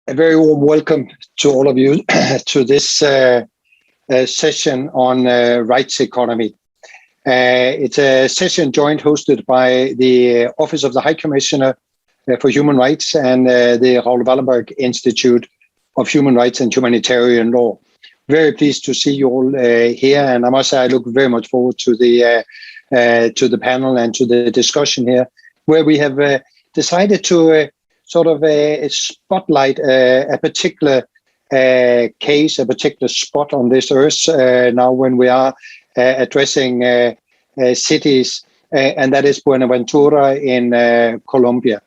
A very warm welcome to all of you to this session on rights economy. It's a session hosted by the Office of the High Commissioner for Human Rights and the Raoul Wallenberg Institute of Human Rights and Humanitarian Law. Very pleased to see you all here, and I must say I look very much forward to the panel and to the discussion here, where we have decided to spotlight a particular case, a particular spot on this earth now when we are addressing cities, and that is Buenaventura in Colombia.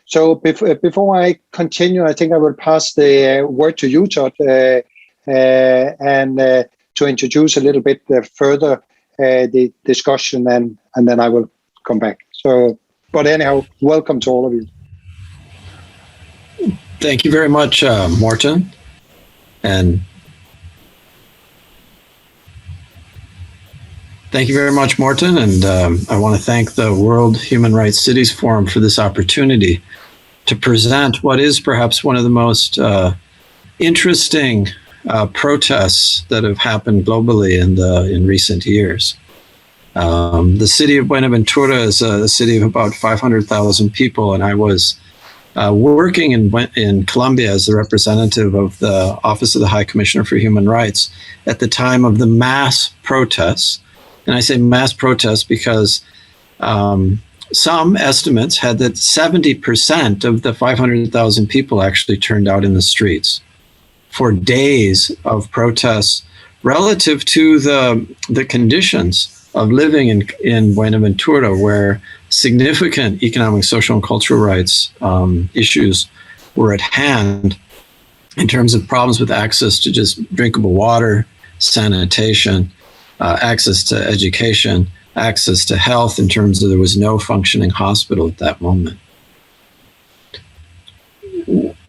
So before I continue, I think I will pass the word to you, Todd, and to introduce a little bit further the discussion, and then I will come back. So, but anyhow, welcome to all of you. Thank you very much, Morten. And thank you very much, Morten. And I want to thank the World Human Rights Cities Forum for this opportunity to present what is perhaps one of the most interesting protests that have happened globally in recent years. The city of Buenaventura is a city of about 500,000 people, and I was working in Colombia as the representative of the Office of the High Commissioner for Human Rights at the time of the mass protests. And I say mass protests because some estimates had that 70% of the 500,000 people actually turned out in the streets for days of protests relative to the conditions of living in Buenaventura, where significant economic, social, and cultural rights issues were at hand in terms of problems with access to just drinkable water, sanitation, access to education, access to health, in terms of there was no functioning hospital at that moment.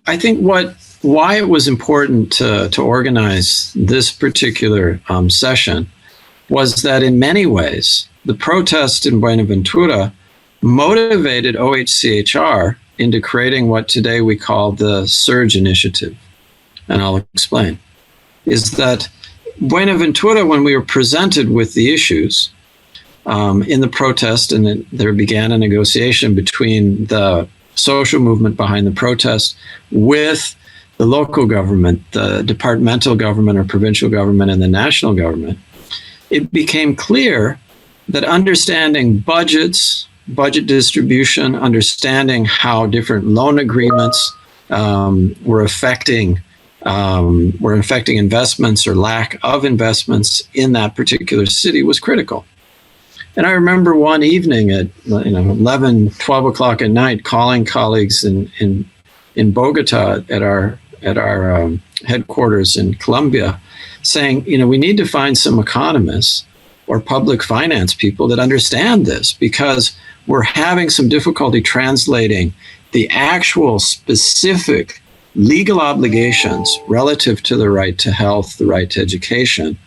I think why it was important to organize this particular session was that in many ways, the protest in Buenaventura motivated OHCHR into creating what today we call the SURGE initiative. And I'll explain. Is that Buenaventura, when we were presented with the issues in the protest, and there began a negotiation between the social movement behind the protest with the local government, the departmental government or provincial government, and the national government, it became clear that understanding budgets, budget distribution, understanding how different loan agreements were affecting investments or lack of investments in that particular city was critical. And I remember one evening at 11, 12 o'clock at night calling colleagues in Bogota at our headquarters in Colombia, saying, we need to find some economists or public finance people that understand this, because we're having some difficulty translating the actual specific legal obligations relative to the right to health, the right to education,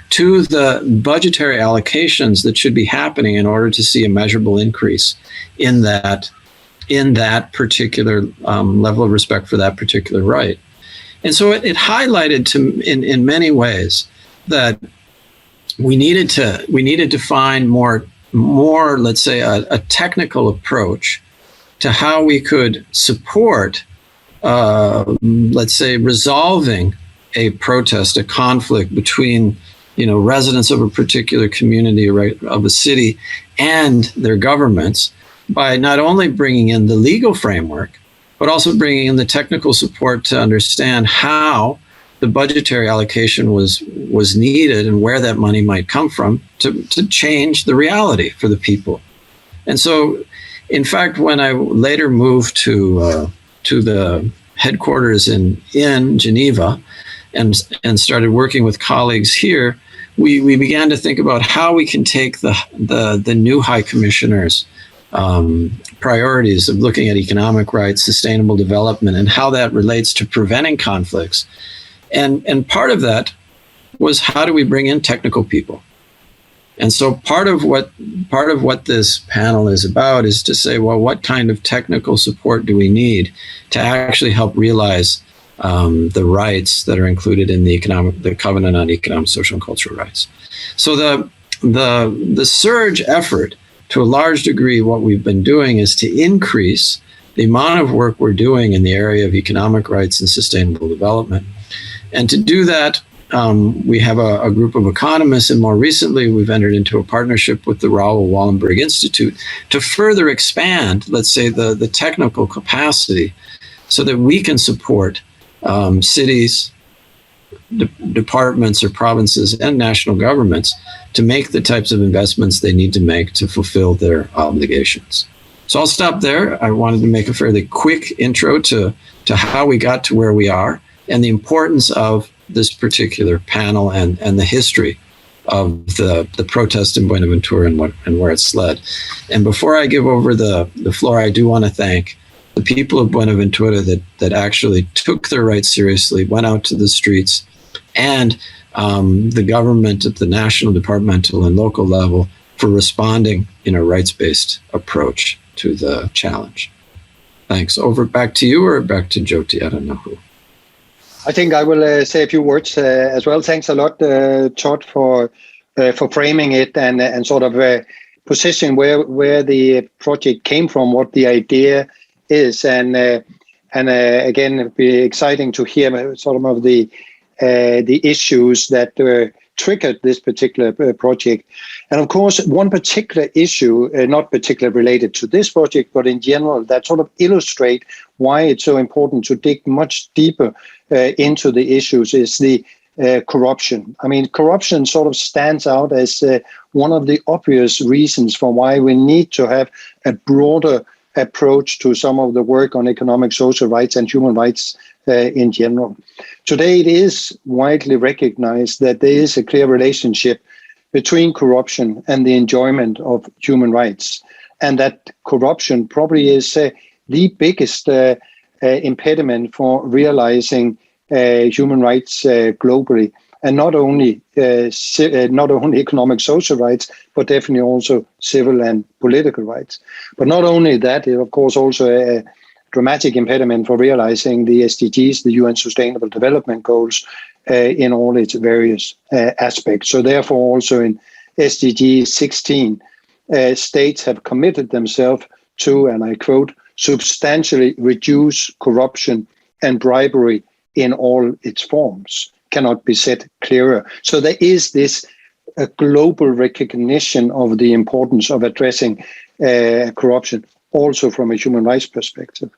to the budgetary allocations that should be happening in order to see a measurable increase in that particular level of respect for that particular right. And so it highlighted in many ways that we needed to find more, let's say, a technical approach to how we could support, let's say, resolving a protest, a conflict between, residents of a particular community, right, of a city, and their governments, by not only bringing in the legal framework, but also bringing in the technical support to understand how the budgetary allocation was needed and where that money might come from to change the reality for the people. And so, in fact, when I later moved to the headquarters in Geneva and started working with colleagues here, we began to think about how we can take the new High Commissioner's priorities of looking at economic rights, sustainable development, and how that relates to preventing conflicts. And part of that was, how do we bring in technical people? And so part of what this panel is about is to say, well, what kind of technical support do we need to actually help realize the rights that are included in the Covenant on Economic, Social, and Cultural Rights. So the surge effort, to a large degree, what we've been doing is to increase the amount of work we're doing in the area of economic rights and sustainable development. And to do that, we have a group of economists, and more recently we've entered into a partnership with the Raoul Wallenberg Institute to further expand, let's say, the technical capacity so that we can support cities, departments or provinces and national governments to make the types of investments they need to make to fulfill their obligations. So I'll stop there. I wanted to make a fairly quick intro to how we got to where we are and the importance of this particular panel and the history of the protest in Buenaventura and where it's led. And before I give over the floor, I do want to thank the people of Buenaventura that actually took their rights seriously, went out to the streets, and the government at the national, departmental, and local level for responding in a rights-based approach to the challenge. Thanks. Over back to you or back to Jyoti? I don't know who. I think I will say a few words as well. Thanks a lot, Todd, for framing it and sort of positioning where the project came from, what the idea is, and again, it'd be exciting to hear sort of the issues that triggered this particular project. And of course, one particular issue, not particularly related to this project, but in general, that sort of illustrate why it's so important to dig much deeper into the issues is the corruption. I mean, corruption sort of stands out as one of the obvious reasons for why we need to have a broader approach to some of the work on economic, social rights and human rights in general. Today, it is widely recognized that there is a clear relationship between corruption and the enjoyment of human rights, and that corruption probably is the biggest impediment for realizing human rights globally, and not only economic, social rights, but definitely also civil and political rights. But not only that, it of course also a dramatic impediment for realizing the SDGs, the UN Sustainable Development Goals, in all its various aspects. So therefore, also in SDG 16, states have committed themselves to, and I quote, substantially reduce corruption and bribery in all its forms. Cannot be said clearer. So there is this global recognition of the importance of addressing corruption, also from a human rights perspective.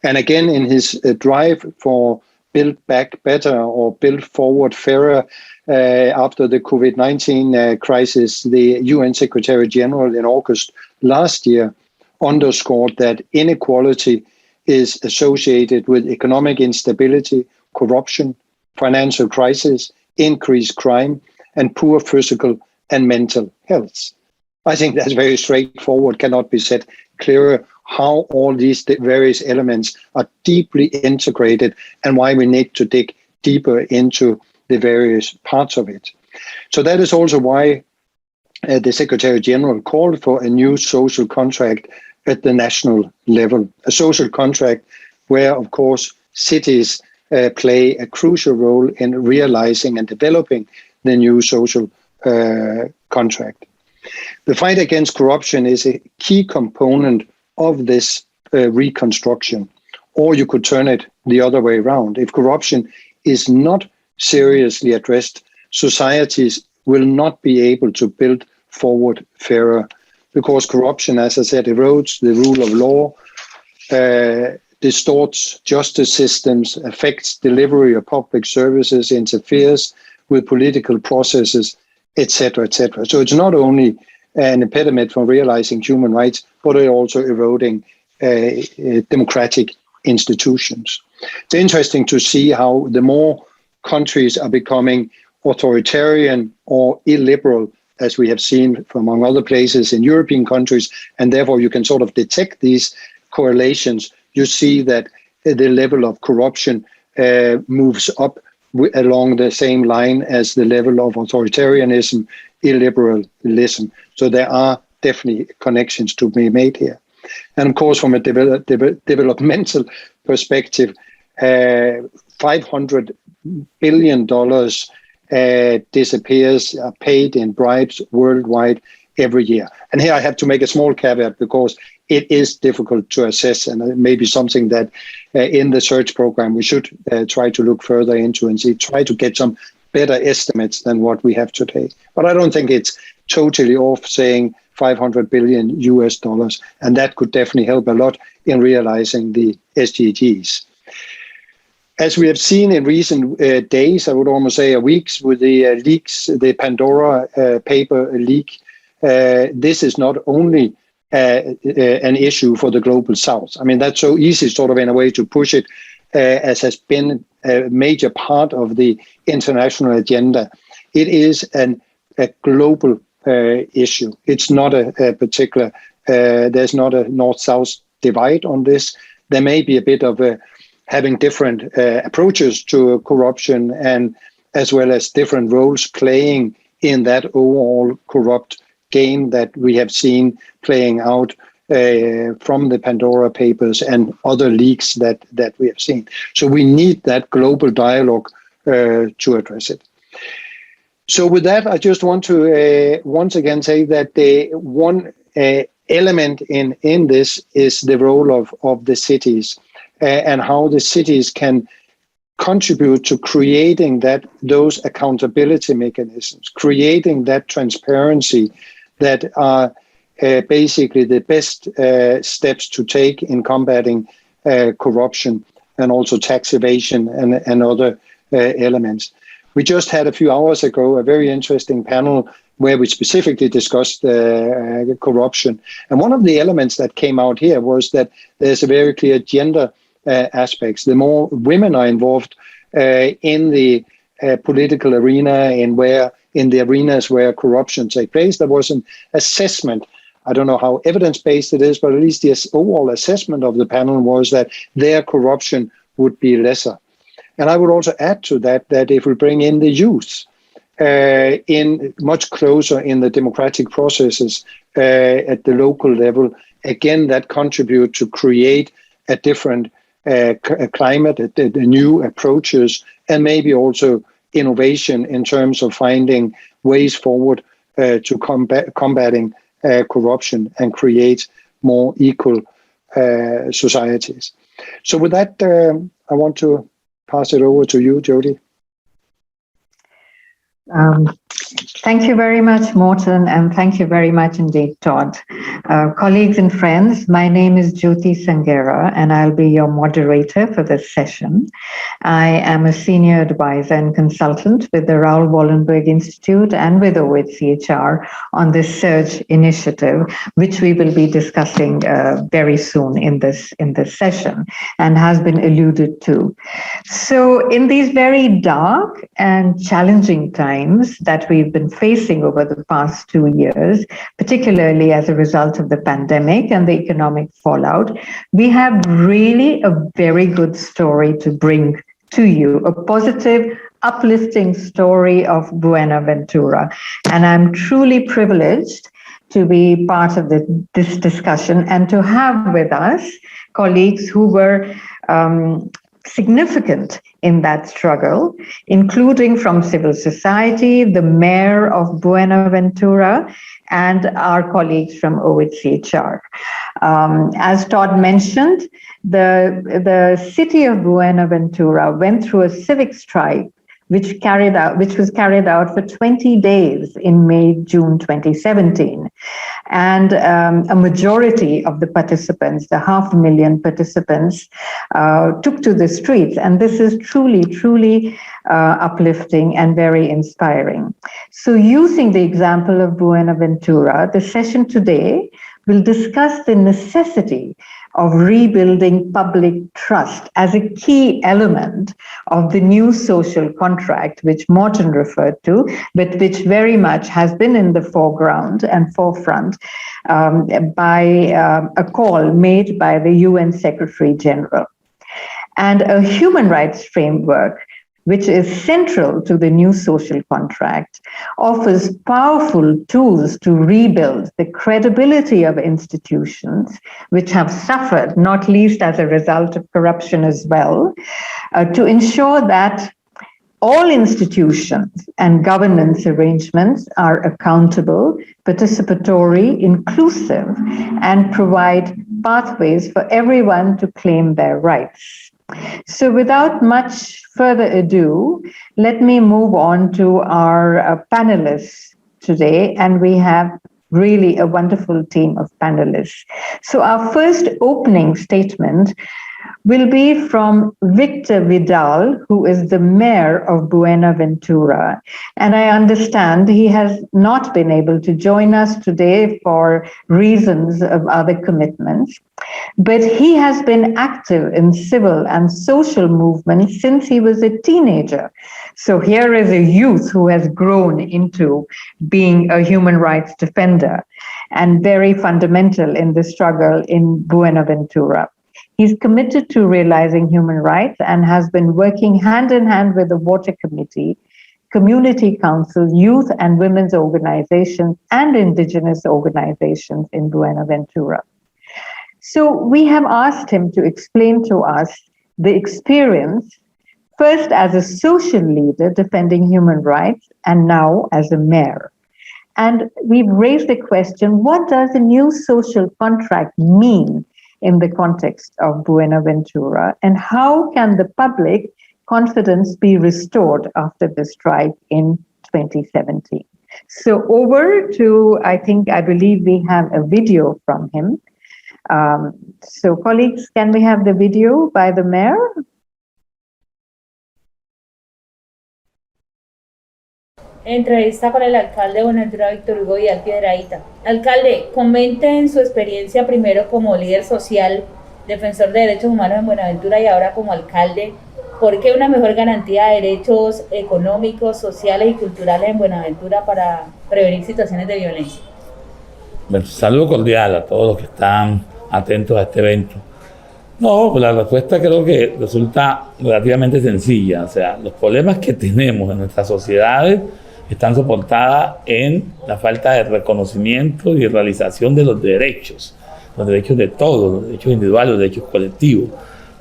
And again, in his drive for Build Back Better or Build Forward Fairer after the COVID-19 crisis, the UN Secretary General in August last year underscored that inequality is associated with economic instability, corruption, financial crisis, increased crime, and poor physical and mental health. I think that's very straightforward, cannot be said clearer how all these various elements are deeply integrated and why we need to dig deeper into the various parts of it. So that is also why the Secretary General called for a new social contract at the national level, a social contract where, of course, cities play a crucial role in realizing and developing the new social contract. The fight against corruption is a key component of this reconstruction, or you could turn it the other way around. If corruption is not seriously addressed, societies will not be able to build forward fairer, because corruption, as I said, erodes the rule of law, distorts justice systems, affects delivery of public services, interferes with political processes, etc., etc. So it's not only an impediment for realizing human rights, but it's also eroding democratic institutions. It's interesting to see how the more countries are becoming authoritarian or illiberal, as we have seen from among other places in European countries, and therefore you can sort of detect these correlations. You see that the level of corruption moves up along the same line as the level of authoritarianism, illiberalism. So there are definitely connections to be made here. And of course, from a developmental perspective, $500 billion disappears, paid in bribes worldwide every year. And here I have to make a small caveat because it is difficult to assess, and it may be something that in the search program we should try to look further into and try to get some better estimates than what we have today. But I don't think it's totally off saying $500 billion US, and that could definitely help a lot in realizing the SDGs. As we have seen in recent days, I would almost say weeks, with the leaks, the Pandora paper leak, this is not only an issue for the global south. I mean, that's so easy sort of in a way to push it, as has been a major part of the international agenda. It is a global issue. It's not a particular, there's not a north-south divide on this. There may be a bit of having different approaches to corruption, and as well as different roles playing in that overall corrupt game that we have seen playing out from the Pandora Papers and other leaks that we have seen. So we need that global dialogue to address it. So with that, I just want to once again say that the one element in this is the role of the cities, and how the cities can contribute to creating those accountability mechanisms, creating that transparency that are basically the best steps to take in combating corruption and also tax evasion and other elements. We just had a few hours ago a very interesting panel where we specifically discussed corruption. And one of the elements that came out here was that there's a very clear gender aspects. The more women are involved in the political arena, in the arenas where corruption takes place, there was an assessment. I don't know how evidence-based it is, but at least the overall assessment of the panel was that their corruption would be lesser. And I would also add to that if we bring in the youth in much closer in the democratic processes at the local level, again, that contribute to create a different climate, the new approaches, and maybe also innovation in terms of finding ways forward to combating corruption and create more equal societies. So with that, I want to pass it over to you, Jody. Thank you very much, Morten, and thank you very much indeed, Todd. Colleagues and friends, my name is Jyoti Sangera, and I'll be your moderator for this session. I am a senior advisor and consultant with the Raoul Wallenberg Institute and with OHCHR on this SURGE initiative, which we will be discussing very soon in this session, and has been alluded to. So in these very dark and challenging times that we've been facing over the past 2 years, particularly as a result of the pandemic and the economic fallout, we have really a very good story to bring to you, a positive, uplifting story of Buenaventura. And I'm truly privileged to be part of this discussion and to have with us colleagues who were significant in that struggle, including from civil society, the mayor of Buenaventura, and our colleagues from OHCHR. As Todd mentioned, the city of Buenaventura went through a civic strike which was carried out for 20 days in May-June 2017. And a majority of the participants, the 500,000 participants, took to the streets. And this is truly uplifting and very inspiring. So using the example of Buenaventura, the session today will discuss the necessity of rebuilding public trust as a key element of the new social contract, which Morten referred to, but which very much has been in the foreground and forefront by a call made by the UN Secretary General. And a human rights framework, which is central to the new social contract, offers powerful tools to rebuild the credibility of institutions which have suffered, not least as a result of corruption as well, to ensure that all institutions and governance arrangements are accountable, participatory, inclusive, and provide pathways for everyone to claim their rights. So without much further ado, let me move on to our panelists today, and we have really a wonderful team of panelists. So our first opening statement will be from Victor Vidal, who is the mayor of Buenaventura. And I understand he has not been able to join us today for reasons of other commitments, but he has been active in civil and social movements since he was a teenager. So here is a youth who has grown into being a human rights defender and very fundamental in the struggle in Buenaventura. He's committed to realizing human rights and has been working hand in hand with the Water Committee, Community Council, youth and women's organizations, and indigenous organizations in Buenaventura. So we have asked him to explain to us the experience, first as a social leader defending human rights, and now as a mayor. And we've raised the question, what does a new social contract mean in the context of Buenaventura, and how can the public confidence be restored after the strike in 2017? So over to, I believe we have a video from him. So colleagues, can we have the video by the mayor? Entrevista con el alcalde de Buenaventura, Víctor Hugo Vidal Piedrahita. Alcalde, comente en su experiencia primero como líder social, defensor de derechos humanos en Buenaventura y ahora como alcalde, ¿por qué una mejor garantía de derechos económicos, sociales y culturales en Buenaventura para prevenir situaciones de violencia? Bueno, saludo cordial a todos los que están atentos a este evento. No, la respuesta creo que resulta relativamente sencilla. O sea, los problemas que tenemos en nuestras sociedades están soportadas en la falta de reconocimiento y realización de los derechos de todos, los derechos individuales, los derechos colectivos.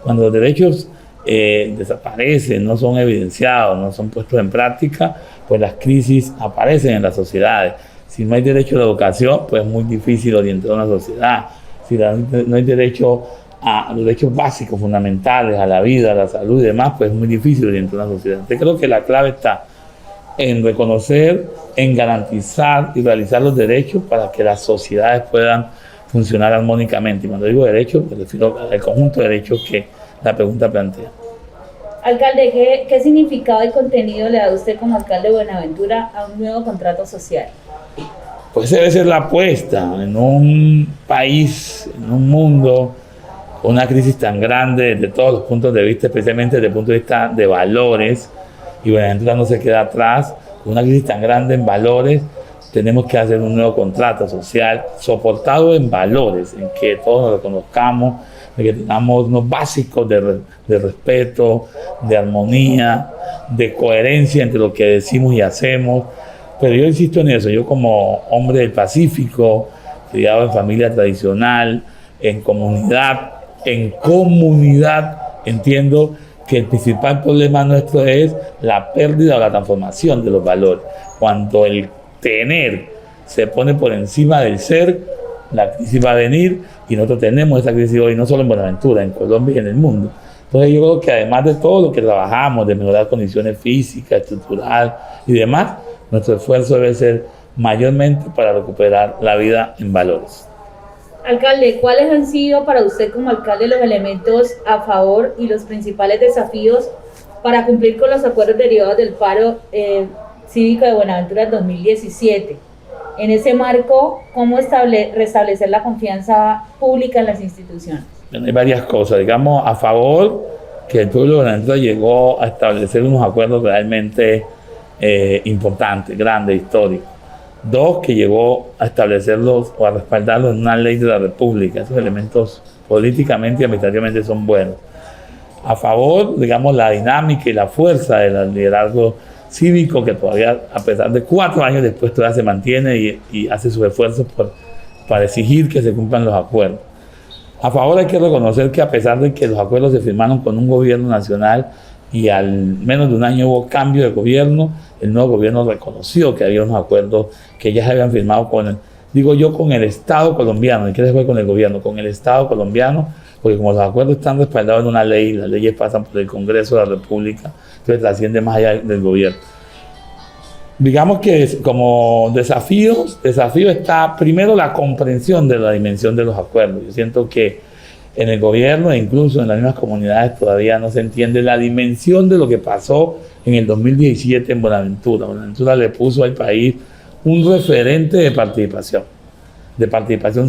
Cuando los derechos desaparecen, no son evidenciados, no son puestos en práctica, pues las crisis aparecen en las sociedades. Si no hay derecho a la educación, pues es muy difícil orientar una sociedad. Si no hay derecho a los derechos básicos, fundamentales, a la vida, a la salud y demás, pues es muy difícil orientar una sociedad. Entonces creo que la clave está en reconocer, en garantizar y realizar los derechos para que las sociedades puedan funcionar armónicamente. Y cuando digo derechos, me refiero al conjunto de derechos que la pregunta plantea. Alcalde, ¿qué significado y contenido le da usted como alcalde de Buenaventura a un nuevo contrato social? Pues debe ser la apuesta en un país, en un mundo, una crisis tan grande desde todos los puntos de vista, especialmente desde el punto de vista de valores, y Buenaventura no se queda atrás. Una crisis tan grande en valores, tenemos que hacer un nuevo contrato social soportado en valores, en que todos nos reconozcamos, de que tengamos unos básicos de respeto, de armonía, de coherencia entre lo que decimos y hacemos. Pero yo insisto en eso, yo como hombre del Pacífico, criado en familia tradicional, en comunidad, entiendo que el principal problema nuestro es la pérdida o la transformación de los valores. Cuando el tener se pone por encima del ser, la crisis va a venir, y nosotros tenemos esa crisis hoy, no solo en Buenaventura, en Colombia y en el mundo. Entonces yo creo que además de todo lo que trabajamos, de mejorar condiciones físicas, estructural y demás, nuestro esfuerzo debe ser mayormente para recuperar la vida en valores. Alcalde, ¿cuáles han sido para usted como alcalde los elementos a favor y los principales desafíos para cumplir con los acuerdos derivados del paro cívico de Buenaventura en 2017? En ese marco, ¿cómo restablecer la confianza pública en las instituciones? Hay varias cosas. Digamos, a favor, que el pueblo de Buenaventura llegó a establecer unos acuerdos realmente importantes, grandes, históricos. Dos, que llegó a establecerlos o a respaldarlos en una ley de la República. Esos elementos políticamente y administrativamente son buenos. A favor, digamos, la dinámica y la fuerza del liderazgo cívico, que todavía, a pesar de 4 años después, todavía se mantiene y hace sus esfuerzos para exigir que se cumplan los acuerdos. A favor hay que reconocer que a pesar de que los acuerdos se firmaron con un gobierno nacional y al menos de un año hubo cambio de gobierno, el nuevo gobierno reconoció que había unos acuerdos que ya se habían firmado con el Estado colombiano. ¿Y qué después con el gobierno? Con el Estado colombiano, porque como los acuerdos están respaldados en una ley, las leyes pasan por el Congreso de la República, entonces trasciende más allá del gobierno. Digamos que como desafío está primero la comprensión de la dimensión de los acuerdos. Yo siento que en el gobierno e incluso en las mismas comunidades todavía no se entiende la dimensión de lo que pasó en el 2017 en Buenaventura. Buenaventura le puso al país un referente de participación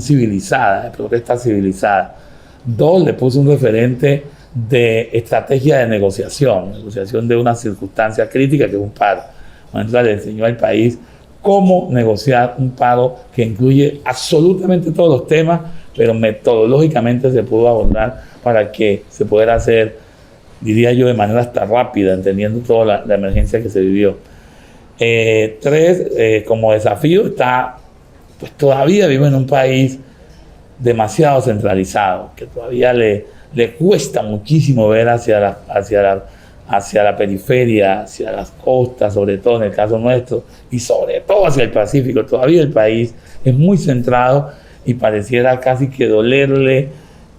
civilizada, de protesta civilizada. Dos, le puso un referente de estrategia de negociación de una circunstancia crítica que es un paro. Buenaventura le enseñó al país cómo negociar un paro que incluye absolutamente todos los temas, pero metodológicamente se pudo abordar para que se pudiera hacer, diría yo, de manera hasta rápida, entendiendo toda la emergencia que se vivió. Tres, como desafío está, pues todavía vive en un país demasiado centralizado, que todavía le cuesta muchísimo ver hacia la periferia, hacia las costas, sobre todo en el caso nuestro, y sobre todo hacia el Pacífico. Todavía el país es muy centrado y pareciera casi que dolerle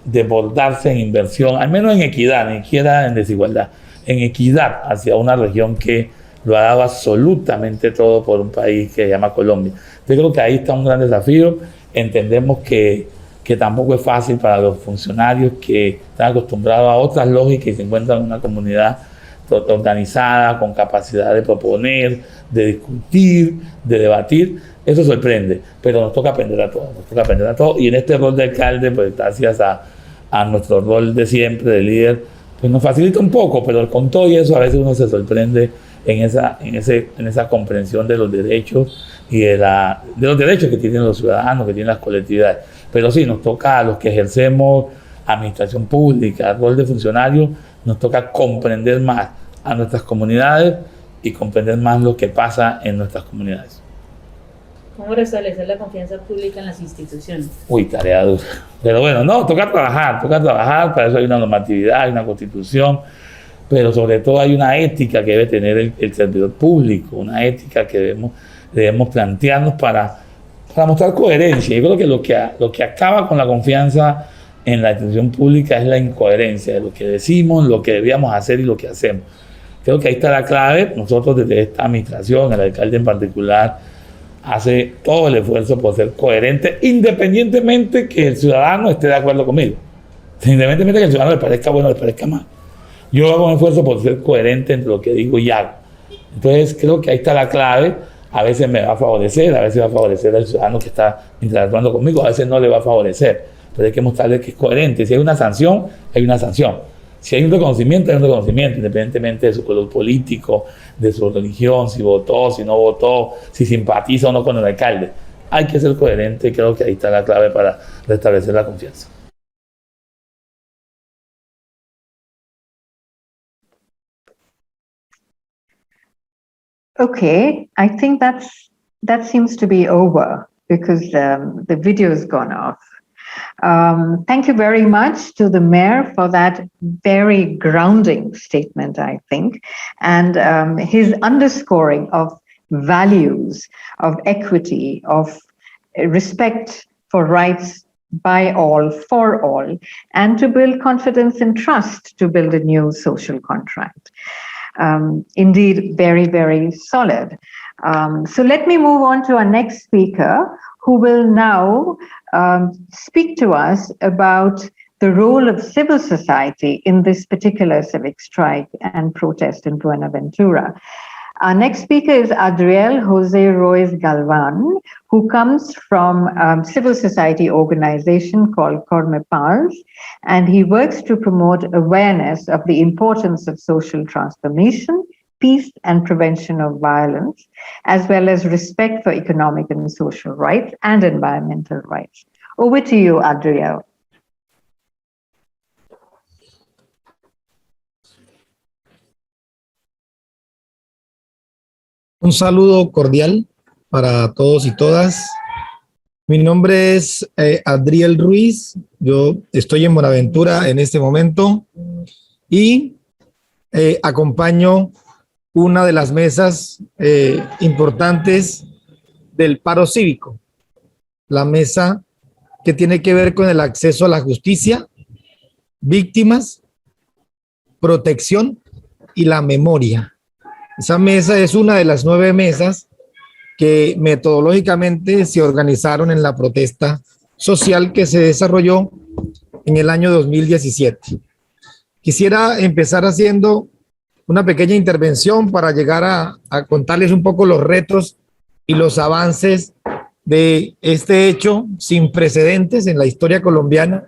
desbordarse en inversión, al menos en equidad, ni siquiera en desigualdad, en equidad hacia una región que lo ha dado absolutamente todo por un país que se llama Colombia. Yo creo que ahí está un gran desafío. Entendemos que tampoco es fácil para los funcionarios que están acostumbrados a otras lógicas y se encuentran en una comunidad organizada, con capacidad de proponer, de discutir, de debatir. Eso sorprende, pero nos toca aprender a todos, y en este rol de alcalde, pues gracias a nuestro rol de siempre, de líder, pues nos facilita un poco, pero con todo y eso a veces uno se sorprende en esa comprensión de los derechos y de los derechos que tienen los ciudadanos, que tienen las colectividades. Pero sí, nos toca a los que ejercemos administración pública, el rol de funcionario, nos toca comprender más a nuestras comunidades y comprender más lo que pasa en nuestras comunidades. ¿Cómo restablecer la confianza pública en las instituciones? Uy, tarea dura. Pero bueno, no, toca trabajar, para eso hay una normatividad, hay una constitución, pero sobre todo hay una ética que debe tener el servidor público, una ética que debemos plantearnos para mostrar coherencia. Yo creo que lo que acaba con la confianza en la institución pública es la incoherencia de lo que decimos, lo que debíamos hacer y lo que hacemos. Creo que ahí está la clave. Nosotros desde esta administración, el alcalde en particular, hace todo el esfuerzo por ser coherente, independientemente que el ciudadano esté de acuerdo conmigo. Independientemente que el ciudadano le parezca bueno o le parezca mal. Yo hago un esfuerzo por ser coherente entre lo que digo y hago. Entonces creo que ahí está la clave. A veces me va a favorecer, a veces va a favorecer al ciudadano que está interactuando conmigo, a veces no le va a favorecer. Pero hay que mostrarle que es coherente. Si hay una sanción, hay una sanción. Si hay un reconocimiento, hay un reconocimiento, independientemente de su color político, de su religión, si votó, si no votó, si simpatiza o no con el alcalde. Hay que ser coherente y creo que ahí está la clave para restablecer la confianza. Okay, I think that seems to be over because the video has gone off. Thank you very much to the mayor for that very grounding statement, I think, and his underscoring of values, of equity, of respect for rights by all, for all, and to build confidence and trust to build a new social contract. Indeed, very, very solid. So let me move on to our next speaker, who will now speak to us about the role of civil society in this particular civic strike and protest in Buenaventura. Our next speaker is Adriel Jose Ruiz Galvan, who comes from a civil society organization called Cormepals, and he works to promote awareness of the importance of social transformation, peace and prevention of violence, as well as respect for economic and social rights and environmental rights. Over to you, Adriel. Un saludo cordial para todos y todas. Mi nombre es Adriel Ruiz. Yo estoy en Buenaventura en este momento y acompaño una de las mesas importantes del paro cívico, la mesa que tiene que ver con el acceso a la justicia, víctimas, protección y la memoria. Esa mesa es una de las 9 mesas que metodológicamente se organizaron en la protesta social que se desarrolló en el año 2017. Quisiera empezar haciendo una pequeña intervención para llegar a contarles un poco los retos y los avances de este hecho sin precedentes en la historia colombiana.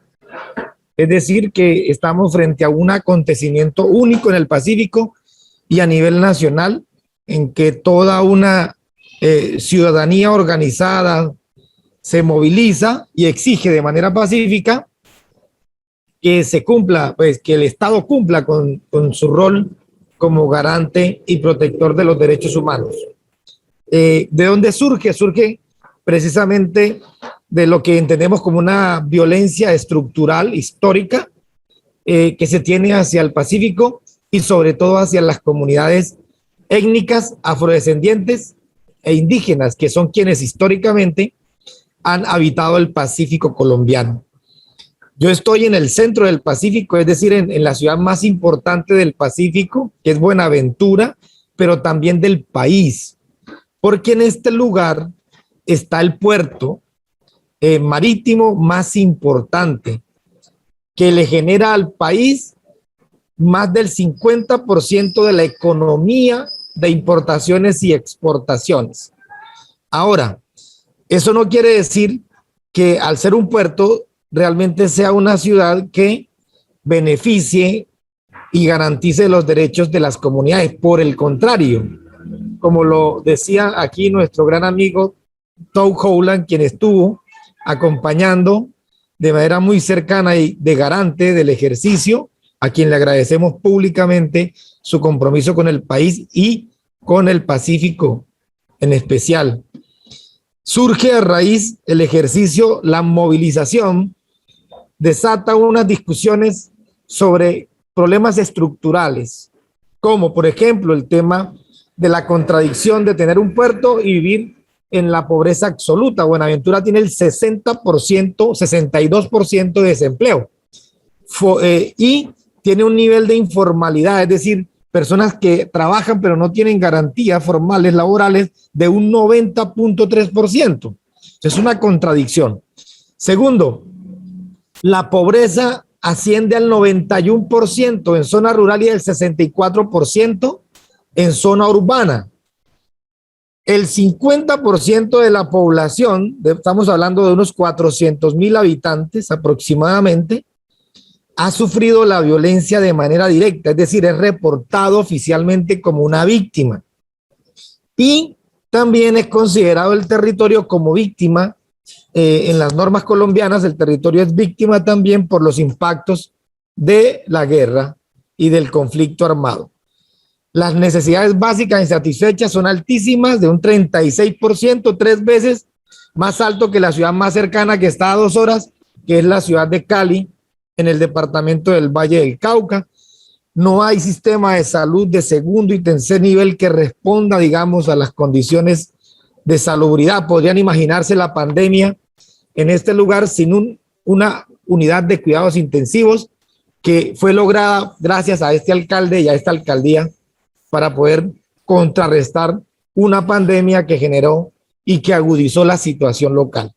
Es decir, que estamos frente a un acontecimiento único en el Pacífico y a nivel nacional, en que toda una ciudadanía organizada se moviliza y exige de manera pacífica que se cumpla, pues que el Estado cumpla con su rol como garante y protector de los derechos humanos. ¿De dónde surge? Surge precisamente de lo que entendemos como una violencia estructural, histórica, que se tiene hacia el Pacífico y sobre todo hacia las comunidades étnicas, afrodescendientes e indígenas, que son quienes históricamente han habitado el Pacífico colombiano. Yo estoy en el centro del Pacífico, es decir, en la ciudad más importante del Pacífico, que es Buenaventura, pero también del país, porque en este lugar está el puerto marítimo más importante, que le genera al país más del 50% de la economía de importaciones y exportaciones. Ahora, eso no quiere decir que al ser un puerto realmente sea una ciudad que beneficie y garantice los derechos de las comunidades. Por el contrario, como lo decía aquí nuestro gran amigo Doug Howland, quien estuvo acompañando de manera muy cercana y de garante del ejercicio, a quien le agradecemos públicamente su compromiso con el país y con el Pacífico en especial. Surge a raíz el ejercicio, la movilización, desata unas discusiones sobre problemas estructurales, como por ejemplo el tema de la contradicción de tener un puerto y vivir en la pobreza absoluta. Buenaventura tiene el 60%, 62% de desempleo y tiene un nivel de informalidad, es decir, personas que trabajan pero no tienen garantías formales laborales de un 90.3%. Es una contradicción. Segundo, la pobreza asciende al 91% en zona rural y el 64% en zona urbana. El 50% de la población, estamos hablando de unos 400,000 habitantes aproximadamente, ha sufrido la violencia de manera directa, es decir, es reportado oficialmente como una víctima. Y también es considerado el territorio como víctima. En las normas colombianas, el territorio es víctima también por los impactos de la guerra y del conflicto armado. Las necesidades básicas insatisfechas son altísimas, de un 36%, 3 veces más alto que la ciudad más cercana, que está a 2 horas, que es la ciudad de Cali, en el departamento del Valle del Cauca. No hay sistema de salud de segundo y tercer nivel que responda, digamos, a las condiciones de salubridad. Podrían imaginarse la pandemia en este lugar sin una unidad de cuidados intensivos que fue lograda gracias a este alcalde y a esta alcaldía para poder contrarrestar una pandemia que generó y que agudizó la situación local.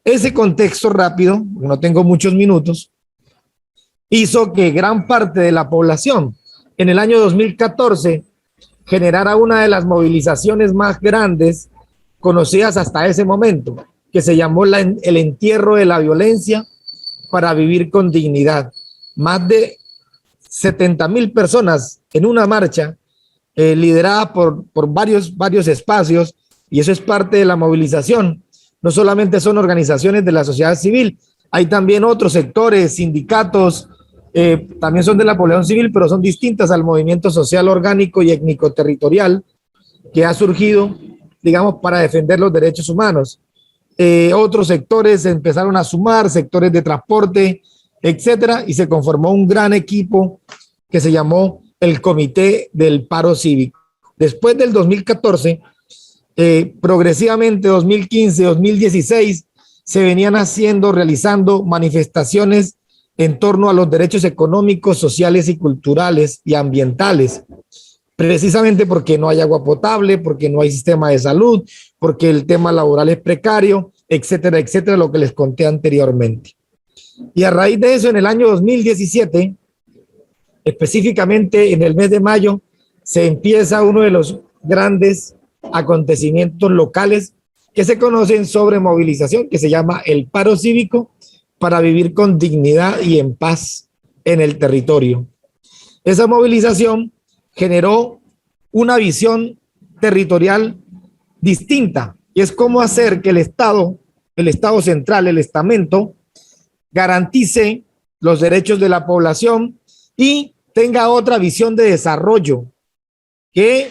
Ese contexto rápido, no tengo muchos minutos, hizo que gran parte de la población en el año 2014 generara una de las movilizaciones más grandes conocidas hasta ese momento, que se llamó el entierro de la violencia para vivir con dignidad. Más de 70,000 personas en una marcha liderada por varios espacios, y eso es parte de la movilización. No solamente son organizaciones de la sociedad civil, hay también otros sectores, sindicatos, también son de la población civil, pero son distintas al movimiento social orgánico y étnico-territorial que ha surgido, digamos, para defender los derechos humanos. otros sectores se empezaron a sumar, sectores de transporte, etcétera, y se conformó un gran equipo que se llamó el Comité del Paro Cívico. Después del 2014, progresivamente 2015, 2016, se venían realizando manifestaciones en torno a los derechos económicos, sociales y culturales y ambientales, precisamente porque no hay agua potable, porque no hay sistema de salud, porque el tema laboral es precario, etcétera, etcétera, lo que les conté anteriormente. Y a raíz de eso, en el año 2017, específicamente en el mes de mayo, se empieza uno de los grandes acontecimientos locales que se conocen sobre movilización, que se llama el paro cívico para vivir con dignidad y en paz en el territorio. Esa movilización generó una visión territorial distinta, y es cómo hacer que el Estado central, el estamento, garantice los derechos de la población y tenga otra visión de desarrollo que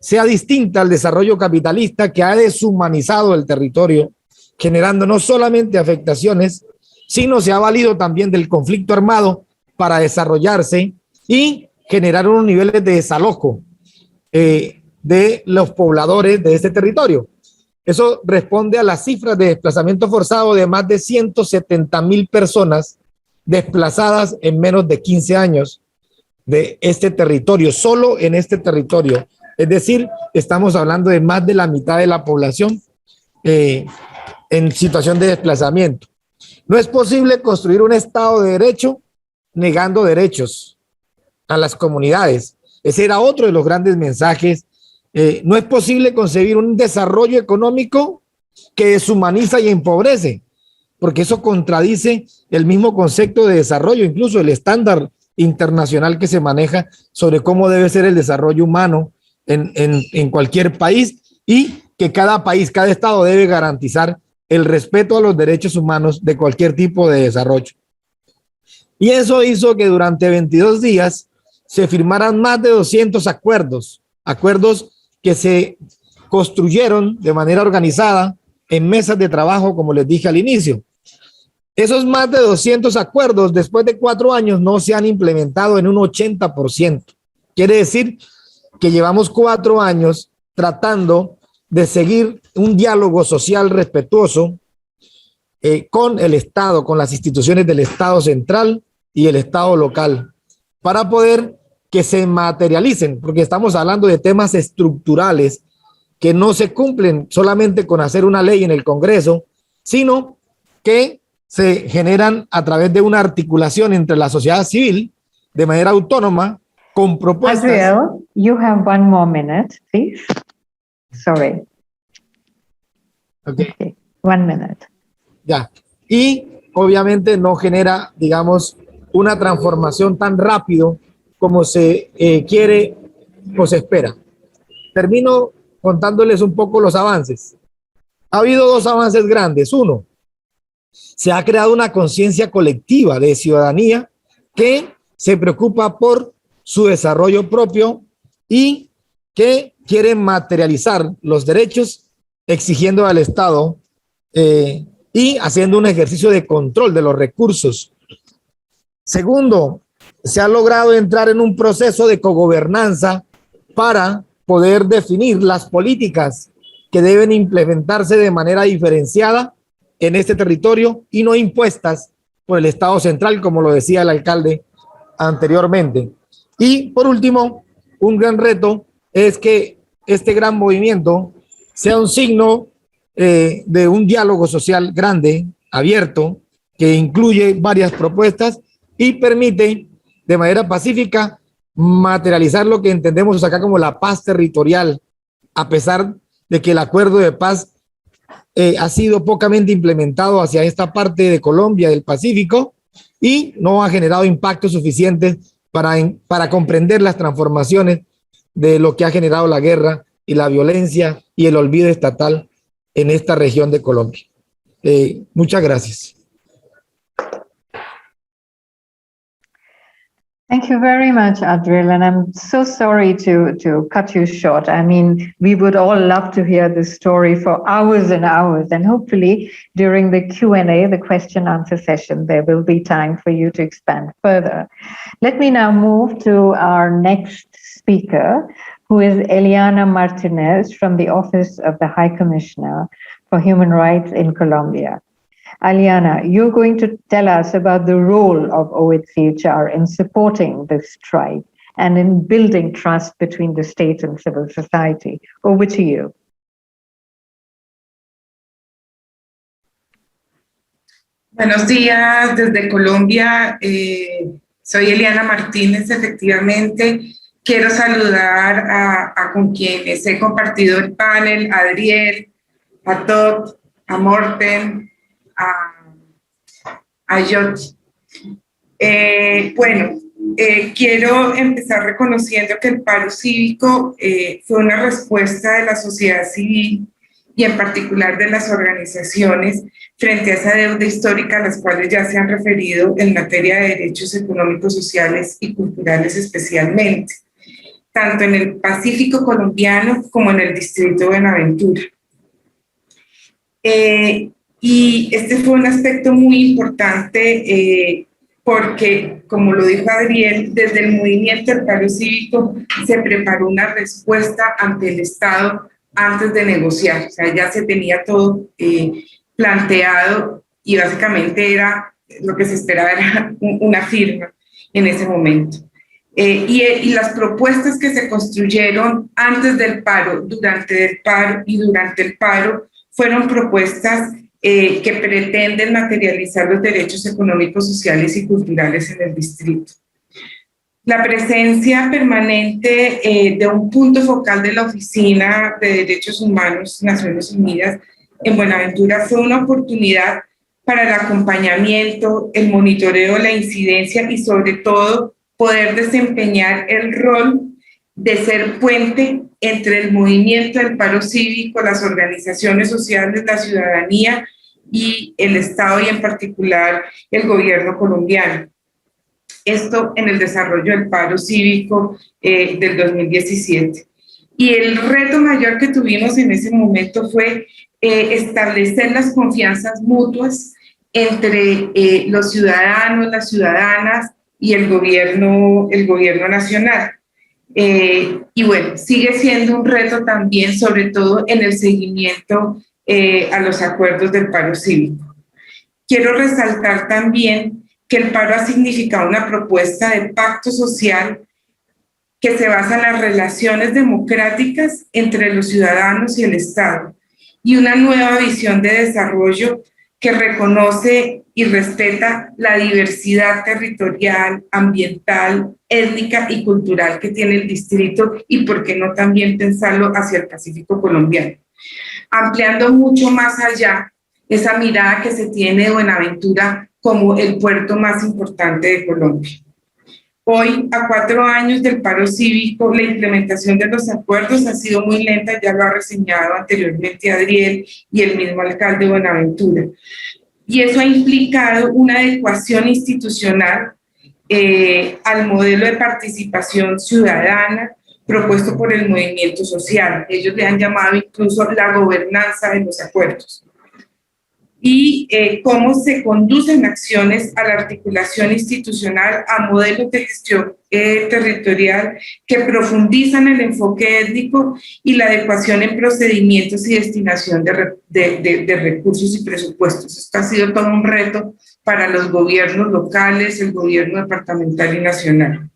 sea distinta al desarrollo capitalista que ha deshumanizado el territorio, generando no solamente afectaciones, sino se ha valido también del conflicto armado para desarrollarse y generar unos niveles de desalojo de los pobladores de este territorio. Eso responde a las cifras de desplazamiento forzado de más de 170,000 personas desplazadas en menos de 15 años de este territorio, solo en este territorio. Es decir, estamos hablando de más de la mitad de la población en situación de desplazamiento. No es posible construir un Estado de Derecho negando derechos a las comunidades. Ese era otro de los grandes mensajes. No es posible concebir un desarrollo económico que deshumaniza y empobrece, porque eso contradice el mismo concepto de desarrollo, incluso el estándar internacional que se maneja sobre cómo debe ser el desarrollo humano en cualquier país, y que cada país, cada estado debe garantizar el respeto a los derechos humanos de cualquier tipo de desarrollo. Y eso hizo que durante 22 días se firmaran más de 200 acuerdos que se construyeron de manera organizada en mesas de trabajo, como les dije al inicio. Esos más de 200 acuerdos, después de 4 años, no se han implementado en un 80%. Quiere decir que llevamos 4 años tratando de seguir un diálogo social respetuoso con el Estado, con las instituciones del Estado central y el Estado local, para poder que se materialicen, porque estamos hablando de temas estructurales que no se cumplen solamente con hacer una ley en el Congreso, sino que se generan a través de una articulación entre la sociedad civil de manera autónoma con propuestas. Adriel, you have 1 more minute, please. Sorry. Okay. 1 minute. Ya. Y obviamente no genera, digamos, una transformación tan rápido como se quiere o se espera. Termino contándoles un poco los avances. Ha habido 2 avances grandes. Uno, se ha creado una conciencia colectiva de ciudadanía que se preocupa por su desarrollo propio y que quiere materializar los derechos exigiendo al Estado y haciendo un ejercicio de control de los recursos. Segundo, se ha logrado entrar en un proceso de cogobernanza para poder definir las políticas que deben implementarse de manera diferenciada en este territorio y no impuestas por el Estado central, como lo decía el alcalde anteriormente. Y por último, un gran reto es que este gran movimiento sea un signo de un diálogo social grande, abierto, que incluye varias propuestas y permite de manera pacífica materializar lo que entendemos acá como la paz territorial, a pesar de que el acuerdo de paz ha sido pocamente implementado hacia esta parte de Colombia, del Pacífico, y no ha generado impactos suficientes para comprender las transformaciones de lo que ha generado la guerra y la violencia y el olvido estatal en esta región de Colombia. Muchas gracias. Thank you very much, Adriel, and I'm so sorry to cut you short. I mean, we would all love to hear this story for hours and hours, and hopefully during the Q&A, the question answer session, there will be time for you to expand further. Let me now move to our next speaker, who is Eliana Martinez from the Office of the High Commissioner for Human Rights in Colombia. Eliana, you're going to tell us about the role of OHCHR in supporting this strive and in building trust between the state and civil society. Over to you. Buenos días desde Colombia. Soy Eliana Martínez, efectivamente. Quiero saludar a con quienes he compartido el panel, a Adriel, a Todd, a Morten, a Jot. Quiero empezar reconociendo que el paro cívico fue una respuesta de la sociedad civil y en particular de las organizaciones frente a esa deuda histórica a las cuales ya se han referido en materia de derechos económicos, sociales y culturales especialmente, tanto en el Pacífico colombiano como en el distrito de Buenaventura. Y este fue un aspecto muy importante porque, como lo dijo Adriel, desde el movimiento del paro cívico se preparó una respuesta ante el Estado antes de negociar. O sea, ya se tenía todo planteado y básicamente era lo que se esperaba era una firma en ese momento. Y las propuestas que se construyeron antes del paro, durante el paro y durante el paro fueron propuestas que pretenden materializar los derechos económicos, sociales y culturales en el distrito. La presencia permanente de un punto focal de la Oficina de Derechos Humanos Naciones Unidas en Buenaventura fue una oportunidad para el acompañamiento, el monitoreo, la incidencia y sobre todo poder desempeñar el rol de ser puente entre el movimiento del paro cívico, las organizaciones sociales, la ciudadanía y el Estado y en particular el gobierno colombiano. Esto en el desarrollo del paro cívico del 2017. Y el reto mayor que tuvimos en ese momento fue establecer las confianzas mutuas entre los ciudadanos, las ciudadanas y el gobierno nacional. Y bueno, sigue siendo un reto también, sobre todo en el seguimiento a los acuerdos del paro cívico. Quiero resaltar también que el paro ha significado una propuesta de pacto social que se basa en las relaciones democráticas entre los ciudadanos y el Estado y una nueva visión de desarrollo que reconoce y respeta la diversidad territorial, ambiental, étnica y cultural que tiene el distrito y por qué no también pensarlo hacia el Pacífico colombiano, ampliando mucho más allá esa mirada que se tiene de Buenaventura como el puerto más importante de Colombia. Hoy, a 4 años del paro cívico, la implementación de los acuerdos ha sido muy lenta, ya lo ha reseñado anteriormente Adriel y el mismo alcalde de Buenaventura. Y eso ha implicado una adecuación institucional al modelo de participación ciudadana propuesto por el movimiento social. Ellos le han llamado incluso la gobernanza de los acuerdos. Y cómo se conducen acciones a la articulación institucional, a modelos de gestión territorial que profundizan el enfoque étnico y la adecuación en procedimientos y destinación de recursos y presupuestos. Esto ha sido todo un reto para los gobiernos locales, el gobierno departamental y nacional.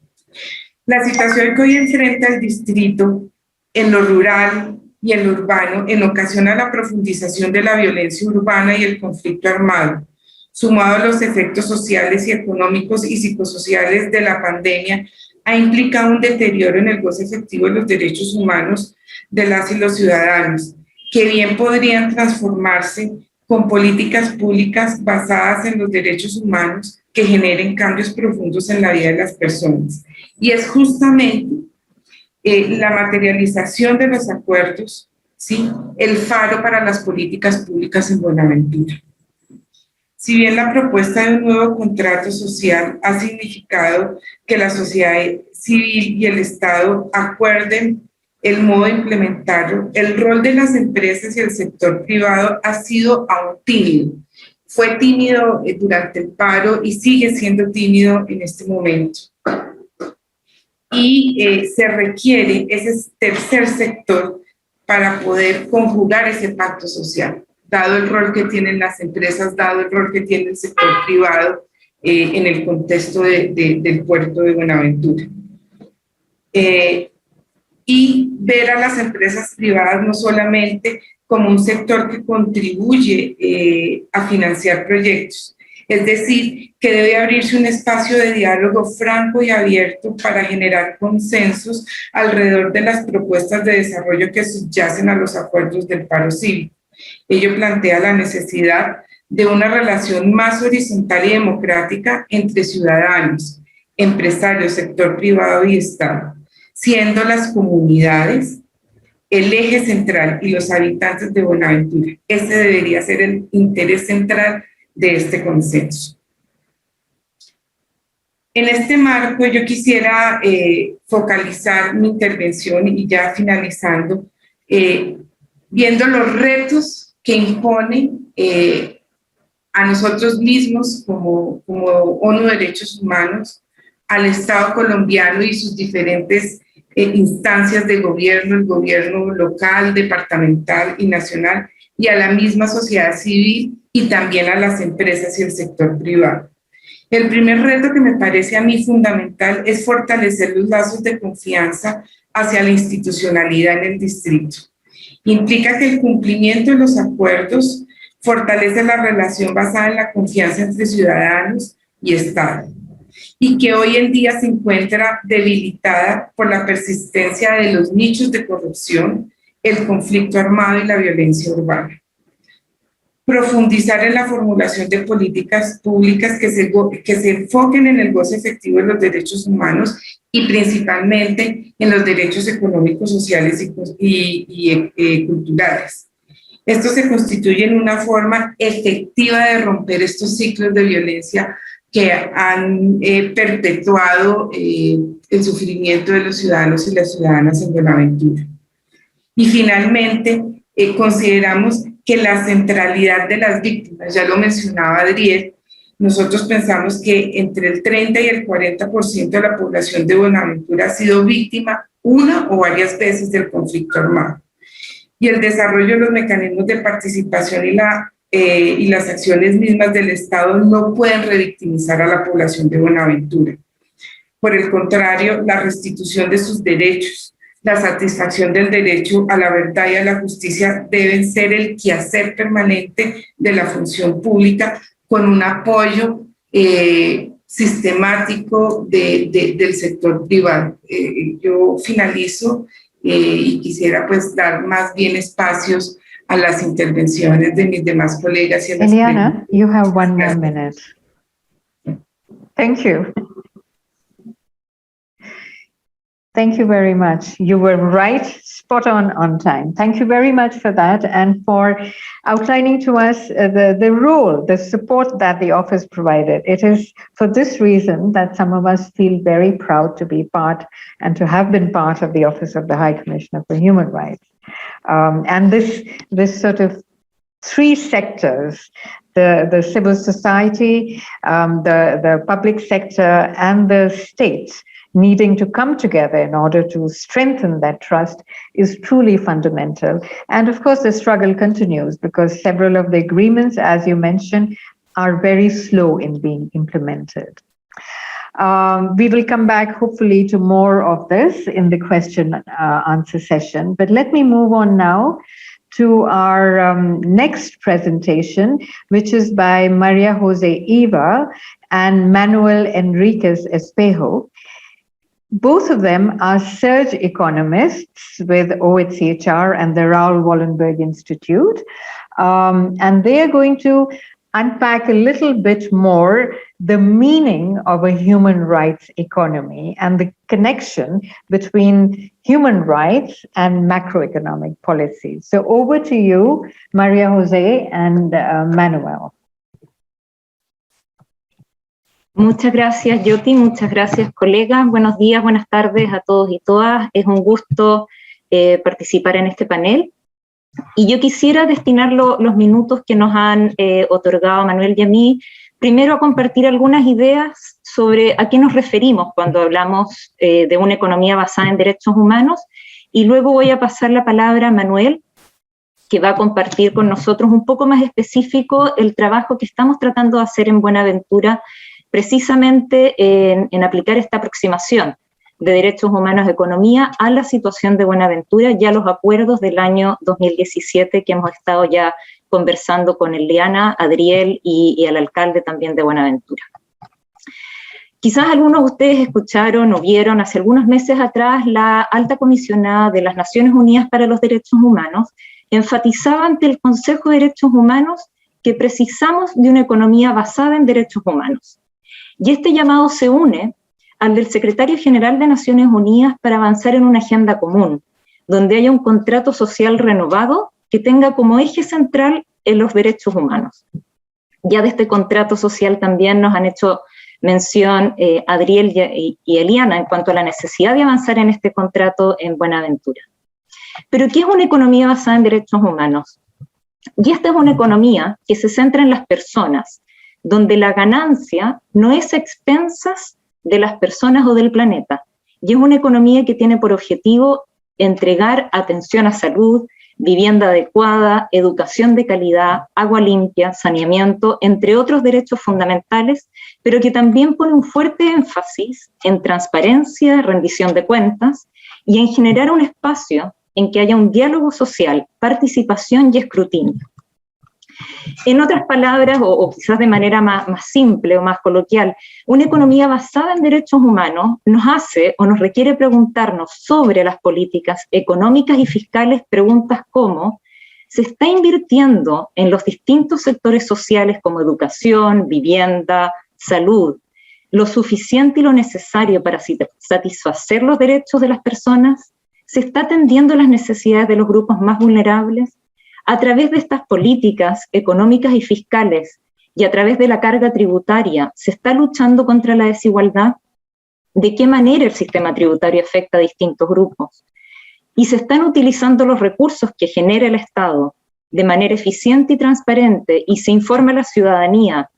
La situación que hoy enfrenta el distrito en lo rural y en lo urbano en ocasión a la profundización de la violencia urbana y el conflicto armado, sumado a los efectos sociales y económicos y psicosociales de la pandemia, ha implicado un deterioro en el goce efectivo de los derechos humanos de las y los ciudadanos, que bien podrían transformarse con políticas públicas basadas en los derechos humanos que generen cambios profundos en la vida de las personas. Y es justamente la materialización de los acuerdos, ¿sí?, el faro para las políticas públicas en Buenaventura. Si bien la propuesta de un nuevo contrato social ha significado que la sociedad civil y el Estado acuerden el modo de implementarlo, el rol de las empresas y el sector privado ha sido aún tímido. Fue tímido durante el paro y sigue siendo tímido en este momento. Y se requiere ese tercer sector para poder conjugar ese pacto social, dado el rol que tienen las empresas, dado el rol que tiene el sector privado en el contexto del puerto de Buenaventura. Y ver a las empresas privadas no solamente como un sector que contribuye a financiar proyectos, es decir, que debe abrirse un espacio de diálogo franco y abierto para generar consensos alrededor de las propuestas de desarrollo que subyacen a los acuerdos del paro cívico. Ello plantea la necesidad de una relación más horizontal y democrática entre ciudadanos, empresarios, sector privado y Estado, siendo las comunidades el eje central y los habitantes de Buenaventura. Ese debería ser el interés central de este consenso. En este marco yo quisiera focalizar mi intervención y ya finalizando, viendo los retos que imponen a nosotros mismos como ONU Derechos Humanos, al Estado colombiano y sus diferentes instancias de gobierno, el gobierno local, departamental y nacional, y a la misma sociedad civil y también a las empresas y el sector privado. El primer reto que me parece a mí fundamental es fortalecer los lazos de confianza hacia la institucionalidad en el distrito. Implica que el cumplimiento de los acuerdos fortalece la relación basada en la confianza entre ciudadanos y Estado, y que hoy en día se encuentra debilitada por la persistencia de los nichos de corrupción, el conflicto armado y la violencia urbana. Profundizar en la formulación de políticas públicas que se enfoquen en el goce efectivo de los derechos humanos y principalmente en los derechos económicos, sociales y culturales. Esto se constituye en una forma efectiva de romper estos ciclos de violencia que han perpetuado el sufrimiento de los ciudadanos y las ciudadanas en Buenaventura. Y finalmente, consideramos que la centralidad de las víctimas, ya lo mencionaba Adriel, nosotros pensamos que entre el 30 y el 40% de la población de Buenaventura ha sido víctima una o varias veces del conflicto armado. Y el desarrollo de los mecanismos de participación y las acciones mismas del Estado no pueden revictimizar a la población de Buenaventura. Por el contrario, la restitución de sus derechos, la satisfacción del derecho a la verdad y a la justicia deben ser el quehacer permanente de la función pública con un apoyo sistemático del sector privado. Yo finalizo y quisiera pues dar más bien espacios a las intervenciones de mis demás colegas. Y a las Eliana, you have 1 more minute. Thank you. Thank you very much. You were right, spot on time. Thank you very much for that and for outlining to us the role, the support that the office provided. It is for this reason that some of us feel very proud to be part and to have been part of the Office of the High Commissioner for Human Rights. And this sort of three sectors, the civil society, the public sector, and the state, needing to come together in order to strengthen that trust is truly fundamental. And of course, the struggle continues because several of the agreements, as you mentioned, are very slow in being implemented. We will come back hopefully to more of this in the question answer session, but let me move on now to our next presentation, which is by Maria Jose Eva and Manuel Enriquez Espejo. Both of them are surge economists with OHCHR and the Raoul Wallenberg Institute. And they are going to unpack a little bit more the meaning of a human rights economy and the connection between human rights and macroeconomic policies. So over to you, Maria Jose and Manuel. Muchas gracias, Yoti, muchas gracias, colegas. Buenos días, buenas tardes a todos y todas. Es un gusto participar en este panel. Y yo quisiera destinar los minutos que nos han otorgado Manuel y a mí, primero a compartir algunas ideas sobre a qué nos referimos cuando hablamos de una economía basada en derechos humanos, y luego voy a pasar la palabra a Manuel, que va a compartir con nosotros un poco más específico el trabajo que estamos tratando de hacer en Buenaventura, precisamente en aplicar esta aproximación de derechos humanos, economía, a la situación de Buenaventura y a los acuerdos del año 2017 que hemos estado ya conversando con Eliana, Adriel y el alcalde también de Buenaventura. Quizás algunos de ustedes escucharon o vieron hace algunos meses atrás la alta comisionada de las Naciones Unidas para los Derechos Humanos enfatizaba ante el Consejo de Derechos Humanos que precisamos de una economía basada en derechos humanos. Y este llamado se une al del Secretario General de Naciones Unidas para avanzar en una agenda común, donde haya un contrato social renovado que tenga como eje central en los derechos humanos. Ya de este contrato social también nos han hecho mención Adriel y Eliana en cuanto a la necesidad de avanzar en este contrato en Buenaventura. Pero ¿qué es una economía basada en derechos humanos? Y esta es una economía que se centra en las personas, donde la ganancia no es a expensas de las personas o del planeta, y es una economía que tiene por objetivo entregar atención a salud, vivienda adecuada, educación de calidad, agua limpia, saneamiento, entre otros derechos fundamentales, pero que también pone un fuerte énfasis en transparencia, rendición de cuentas y en generar un espacio en que haya un diálogo social, participación y escrutinio. En otras palabras, o quizás de manera más simple o más coloquial, una economía basada en derechos humanos nos hace o nos requiere preguntarnos sobre las políticas económicas y fiscales preguntas como: ¿se está invirtiendo en los distintos sectores sociales como educación, vivienda, salud, lo suficiente y lo necesario para satisfacer los derechos de las personas? ¿Se está atendiendo las necesidades de los grupos más vulnerables? A través de estas políticas económicas y fiscales y a través de la carga tributaria, ¿se está luchando contra la desigualdad? ¿De qué manera el sistema tributario afecta a distintos grupos? ¿Y se están utilizando los recursos que genera el Estado de manera eficiente y transparente y se informa a la ciudadanía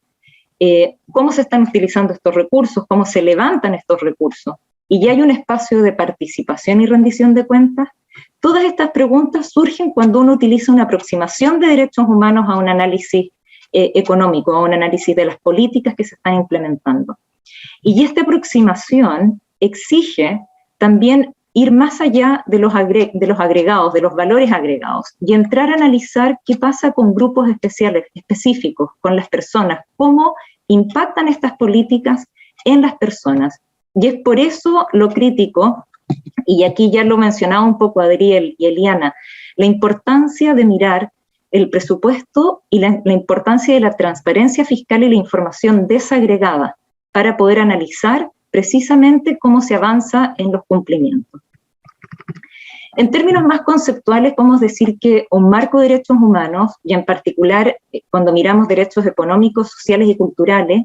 cómo se están utilizando estos recursos, cómo se levantan estos recursos? ¿Y ya hay un espacio de participación y rendición de cuentas? Todas estas preguntas surgen cuando uno utiliza una aproximación de derechos humanos a un análisis económico, a un análisis de las políticas que se están implementando. Y esta aproximación exige también ir más allá de los agregados, de los valores agregados, y entrar a analizar qué pasa con grupos especiales, específicos, con las personas, cómo impactan estas políticas en las personas. Y es por eso lo crítico, y aquí ya lo mencionaba un poco Adriel y Eliana, la importancia de mirar el presupuesto y la importancia de la transparencia fiscal y la información desagregada para poder analizar precisamente cómo se avanza en los cumplimientos. En términos más conceptuales, podemos decir que un marco de derechos humanos, y en particular cuando miramos derechos económicos, sociales y culturales,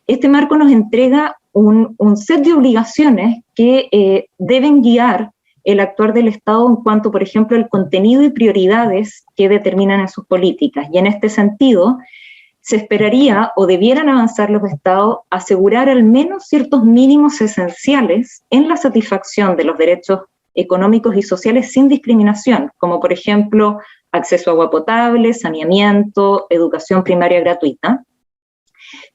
este marco nos entrega un set de obligaciones que deben guiar el actuar del Estado en cuanto, por ejemplo, al contenido y prioridades que determinan en sus políticas. Y en este sentido, se esperaría o debieran avanzar los Estados a asegurar al menos ciertos mínimos esenciales en la satisfacción de los derechos económicos y sociales sin discriminación, como por ejemplo acceso a agua potable, saneamiento, educación primaria gratuita.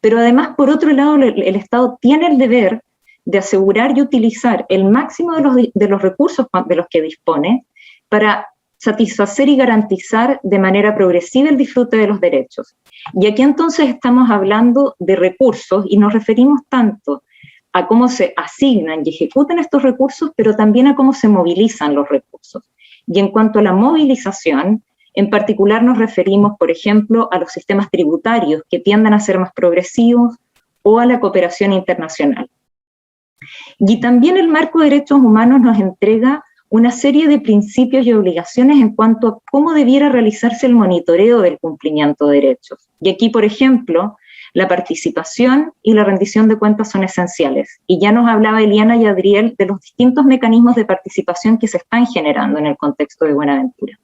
Pero además, por otro lado, el Estado tiene el deber de asegurar y utilizar el máximo de los recursos de los que dispone para satisfacer y garantizar de manera progresiva el disfrute de los derechos. Y aquí entonces estamos hablando de recursos y nos referimos tanto a cómo se asignan y ejecutan estos recursos, pero también a cómo se movilizan los recursos. Y en cuanto a la movilización, en particular nos referimos, por ejemplo, a los sistemas tributarios que tiendan a ser más progresivos o a la cooperación internacional. Y también el marco de derechos humanos nos entrega una serie de principios y obligaciones en cuanto a cómo debiera realizarse el monitoreo del cumplimiento de derechos. Y aquí, por ejemplo, La participación y la rendición de cuentas son esenciales. Y ya nos hablaba Eliana y Adriel de los distintos mecanismos de participación que se están generando en el contexto de Buenaventura.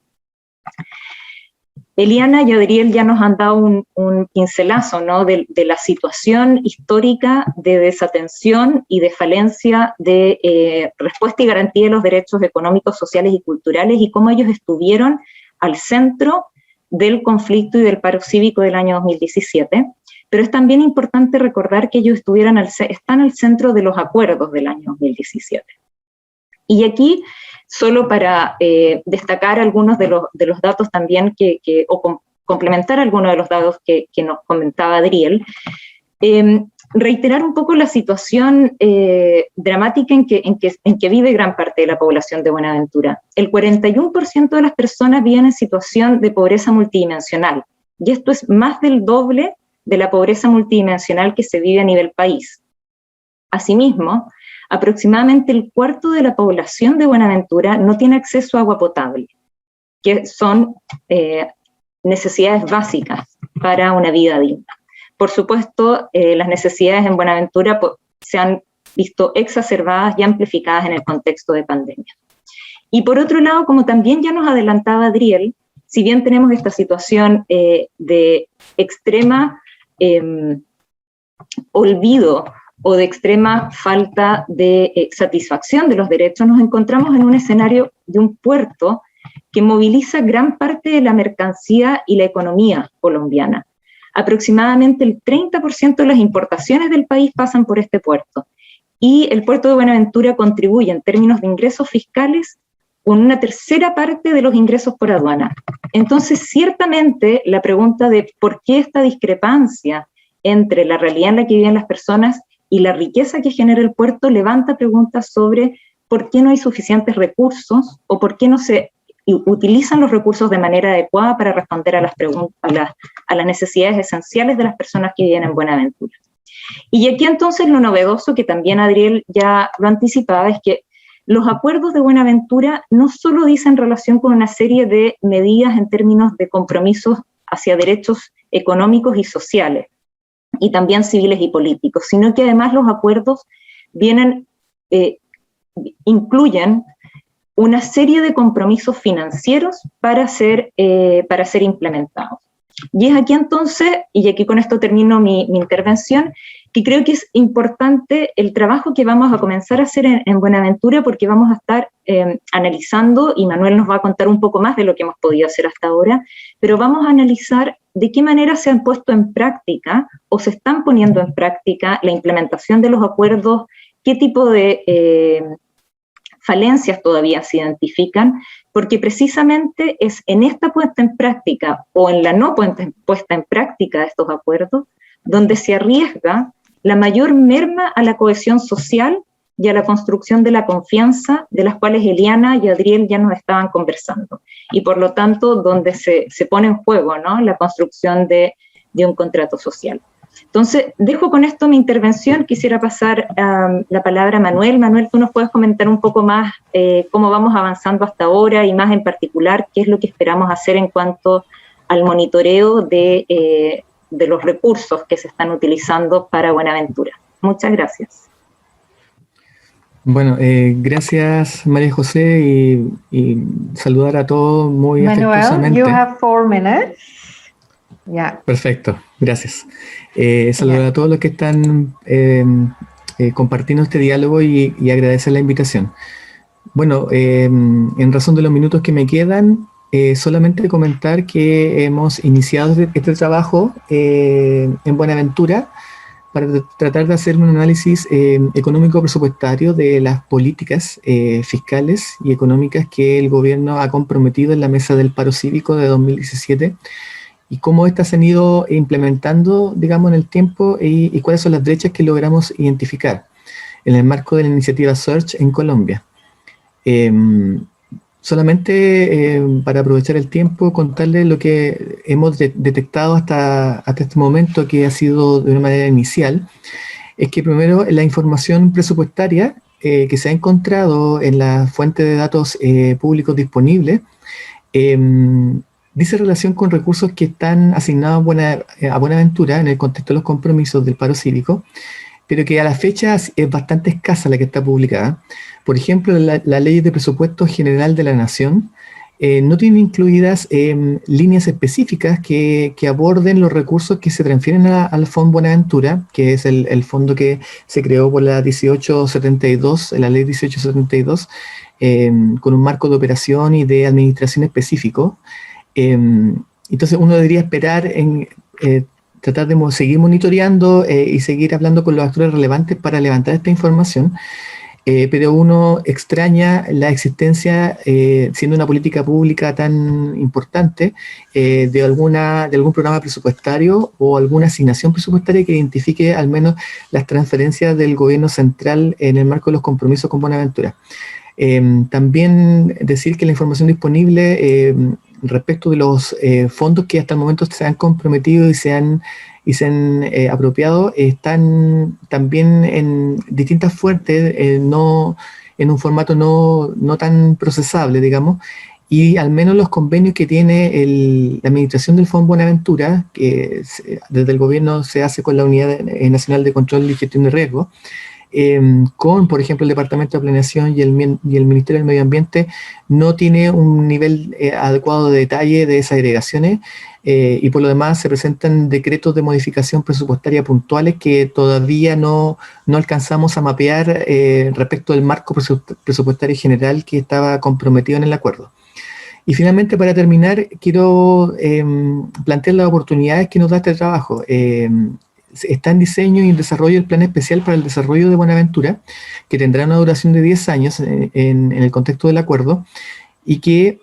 Eliana y Adriel ya nos han dado un pincelazo, ¿no?, de la situación histórica de desatención y de falencia de respuesta y garantía de los derechos económicos, sociales y culturales, y cómo ellos estuvieron al centro del conflicto y del paro cívico del año 2017, pero es también importante recordar que ellos están al centro de los acuerdos del año 2017. Y aquí, solo para destacar algunos de los datos también, o complementar algunos de los datos que nos comentaba Adriel, reiterar un poco la situación dramática en que vive gran parte de la población de Buenaventura. El 41% de las personas viven en situación de pobreza multidimensional, y esto es más del doble de la pobreza multidimensional que se vive a nivel país. Asimismo, aproximadamente el cuarto de la población de Buenaventura no tiene acceso a agua potable, que son necesidades básicas para una vida digna. Por supuesto, las necesidades en Buenaventura se han visto exacerbadas y amplificadas en el contexto de pandemia. Y por otro lado, como también ya nos adelantaba Adriel, si bien tenemos esta situación de extrema olvido o de extrema falta de satisfacción de los derechos, nos encontramos en un escenario de un puerto que moviliza gran parte de la mercancía y la economía colombiana. Aproximadamente el 30% de las importaciones del país pasan por este puerto, y el puerto de Buenaventura contribuye en términos de ingresos fiscales con una tercera parte de los ingresos por aduana. Entonces, ciertamente, la pregunta de por qué esta discrepancia entre la realidad en la que viven las personas y la riqueza que genera el puerto levanta preguntas sobre por qué no hay suficientes recursos o por qué no se utilizan los recursos de manera adecuada para responder a las necesidades esenciales de las personas que viven en Buenaventura. Y aquí entonces lo novedoso, que también Adriel ya lo anticipaba, es que los acuerdos de Buenaventura no solo dicen relación con una serie de medidas en términos de compromisos hacia derechos económicos y sociales, y también civiles y políticos, sino que además los acuerdos incluyen una serie de compromisos financieros para ser implementados. Y es aquí entonces, y aquí con esto termino mi intervención, que creo que es importante el trabajo que vamos a comenzar a hacer en Buenaventura, porque vamos a estar analizando, y Manuel nos va a contar un poco más de lo que hemos podido hacer hasta ahora, pero vamos a analizar de qué manera se han puesto en práctica o se están poniendo en práctica la implementación de los acuerdos, qué tipo de falencias todavía se identifican, porque precisamente es en esta puesta en práctica o en la no puesta en práctica de estos acuerdos donde se arriesga la mayor merma a la cohesión social y a la construcción de la confianza, de las cuales Eliana y Adriel ya nos estaban conversando, y por lo tanto donde se pone en juego, ¿no?, la construcción de un contrato social. Entonces, dejo con esto mi intervención. Quisiera pasar la palabra a Manuel. Manuel, tú nos puedes comentar un poco más cómo vamos avanzando hasta ahora, y más en particular, qué es lo que esperamos hacer en cuanto al monitoreo de los recursos que se están utilizando para Buenaventura. Muchas gracias. Bueno, gracias María José, y saludar a todos muy afectuosamente. Manuel, you have 4 minutes. Yeah. Perfecto, gracias. Saludar a todos los que están compartiendo este diálogo y agradecer la invitación. Bueno, en razón de los minutos que me quedan, solamente comentar que hemos iniciado este trabajo en Buenaventura para tratar de hacer un análisis económico presupuestario de las políticas fiscales y económicas que el gobierno ha comprometido en la mesa del paro cívico de 2017, y cómo estas se han ido implementando, digamos, en el tiempo, y cuáles son las brechas que logramos identificar en el marco de la iniciativa Search en Colombia. Solamente para aprovechar el tiempo, contarles lo que hemos detectado hasta este momento, que ha sido de una manera inicial, es que primero la información presupuestaria que se ha encontrado en la fuente de datos públicos disponibles dice relación con recursos que están asignados a Buenaventura en el contexto de los compromisos del paro cívico, pero que a la fecha es bastante escasa la que está publicada. Por ejemplo, la Ley de Presupuesto General de la Nación no tiene incluidas líneas específicas que aborden los recursos que se transfieren al Fondo Buenaventura, que es el fondo que se creó por la 1872, la Ley 1872, con un marco de operación y de administración específico. Entonces uno debería esperar tratar de seguir monitoreando y seguir hablando con los actores relevantes para levantar esta información, pero uno extraña la existencia, siendo una política pública tan importante, de algún programa presupuestario o alguna asignación presupuestaria que identifique al menos las transferencias del gobierno central en el marco de los compromisos con Buenaventura. También decir que la información disponible respecto de los fondos que hasta el momento se han comprometido y se han apropiado están también en distintas fuentes, no en un formato no tan procesable, digamos, y al menos los convenios que tiene la administración del Fondo Buenaventura, que desde el gobierno se hace con la Unidad Nacional de Control y Gestión de Riesgo, con, por ejemplo, el Departamento de Planeación y el Ministerio del Medio Ambiente, no tiene un nivel adecuado de detalle de esas agregaciones, y por lo demás se presentan decretos de modificación presupuestaria puntuales que todavía no alcanzamos a mapear respecto del marco presupuestario general que estaba comprometido en el acuerdo. Y finalmente, para terminar, quiero plantear las oportunidades que nos da este trabajo. Está en diseño y en desarrollo el Plan Especial para el Desarrollo de Buenaventura, que tendrá una duración de 10 años en el contexto del acuerdo, y que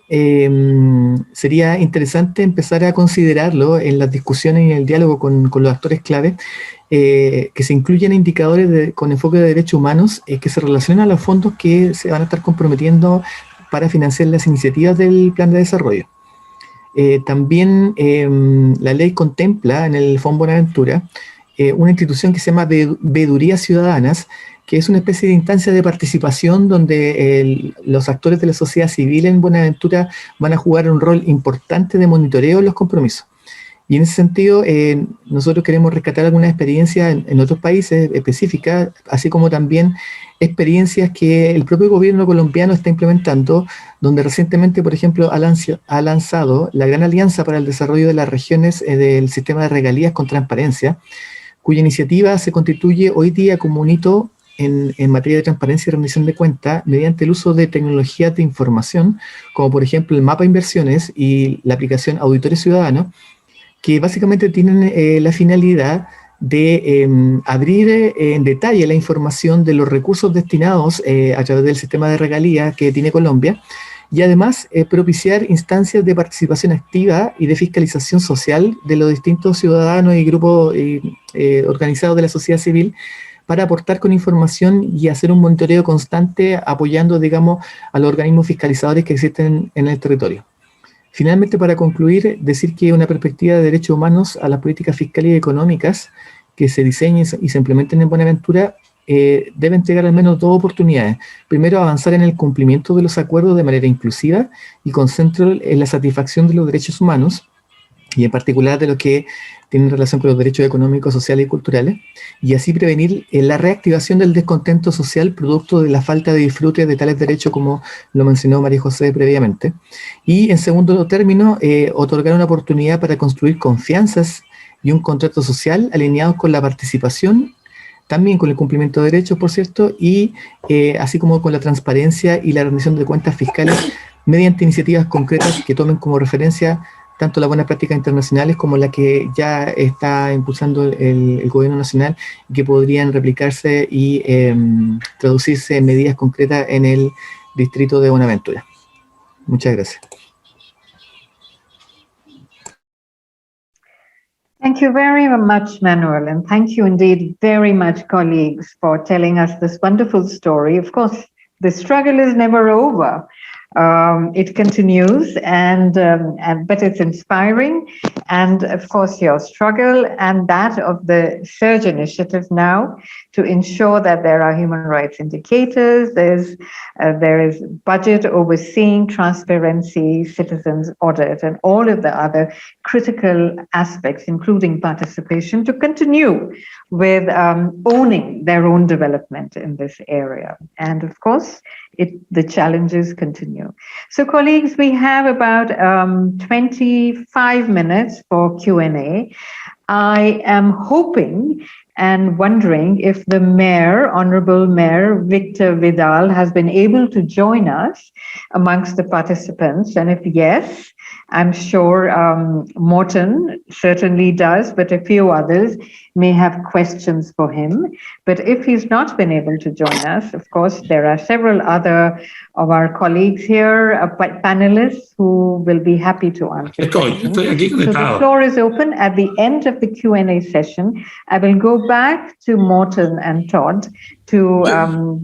sería interesante empezar a considerarlo en las discusiones y en el diálogo con los actores clave, que se incluyan indicadores con enfoque de derechos humanos que se relacionan a los fondos que se van a estar comprometiendo para financiar las iniciativas del Plan de Desarrollo. También la ley contempla en el Fondo Buenaventura una institución que se llama Veedurías Ciudadanas, que es una especie de instancia de participación donde los actores de la sociedad civil en Buenaventura van a jugar un rol importante de monitoreo en los compromisos. Y en ese sentido, nosotros queremos rescatar algunas experiencias en otros países específicas, así como también experiencias que el propio gobierno colombiano está implementando, donde recientemente, por ejemplo, ha lanzado la Gran Alianza para el Desarrollo de las Regiones del Sistema de Regalías con Transparencia, cuya iniciativa se constituye hoy día como un hito en materia de transparencia y rendición de cuentas mediante el uso de tecnologías de información, como por ejemplo el mapa inversiones y la aplicación Auditores Ciudadanos, que básicamente tienen la finalidad de abrir en detalle la información de los recursos destinados a través del sistema de regalías que tiene Colombia, y además propiciar instancias de participación activa y de fiscalización social de los distintos ciudadanos y grupos organizados de la sociedad civil, para aportar con información y hacer un monitoreo constante apoyando, digamos, a los organismos fiscalizadores que existen en el territorio. Finalmente, para concluir, decir que una perspectiva de derechos humanos a las políticas fiscales y económicas que se diseñen y se implementen en Buenaventura debe entregar al menos dos oportunidades. Primero, avanzar en el cumplimiento de los acuerdos de manera inclusiva y con centro en la satisfacción de los derechos humanos, y en particular de los que tienen relación con los derechos económicos, sociales y culturales, y así prevenir la reactivación del descontento social producto de la falta de disfrute de tales derechos, como lo mencionó María José previamente. Y en segundo término, otorgar una oportunidad para construir confianzas y un contrato social alineados con la participación, también con el cumplimiento de derechos, por cierto, y así como con la transparencia y la rendición de cuentas fiscales mediante iniciativas concretas que tomen como referencia tanto las buenas prácticas internacionales como la que ya está impulsando el gobierno nacional, que podrían replicarse y traducirse en medidas concretas en el distrito de Buenaventura. Muchas gracias. Thank you very much, Manuel, and thank you indeed very much, colleagues, for telling us this wonderful story. Of course, the struggle is never over. It continues, but it's inspiring. And of course, your struggle and that of the Surge Initiative now to ensure that there are human rights indicators, there is budget overseeing, transparency, citizens audit, and all of the other critical aspects, including participation, to continue with owning their own development in this area. And of course, the challenges continue. So colleagues, we have about 25 minutes for Q&A. I am hoping and wondering if the Mayor, Honorable Mayor Victor Vidal, has been able to join us amongst the participants. And if yes, I'm sure Morten certainly does, but a few others may have questions for him. But if he's not been able to join us, of course, there are several other of our colleagues here, panelists, who will be happy to answer questions. So the floor is open. At the end of the Q&A session, I will go back to Morten and Todd to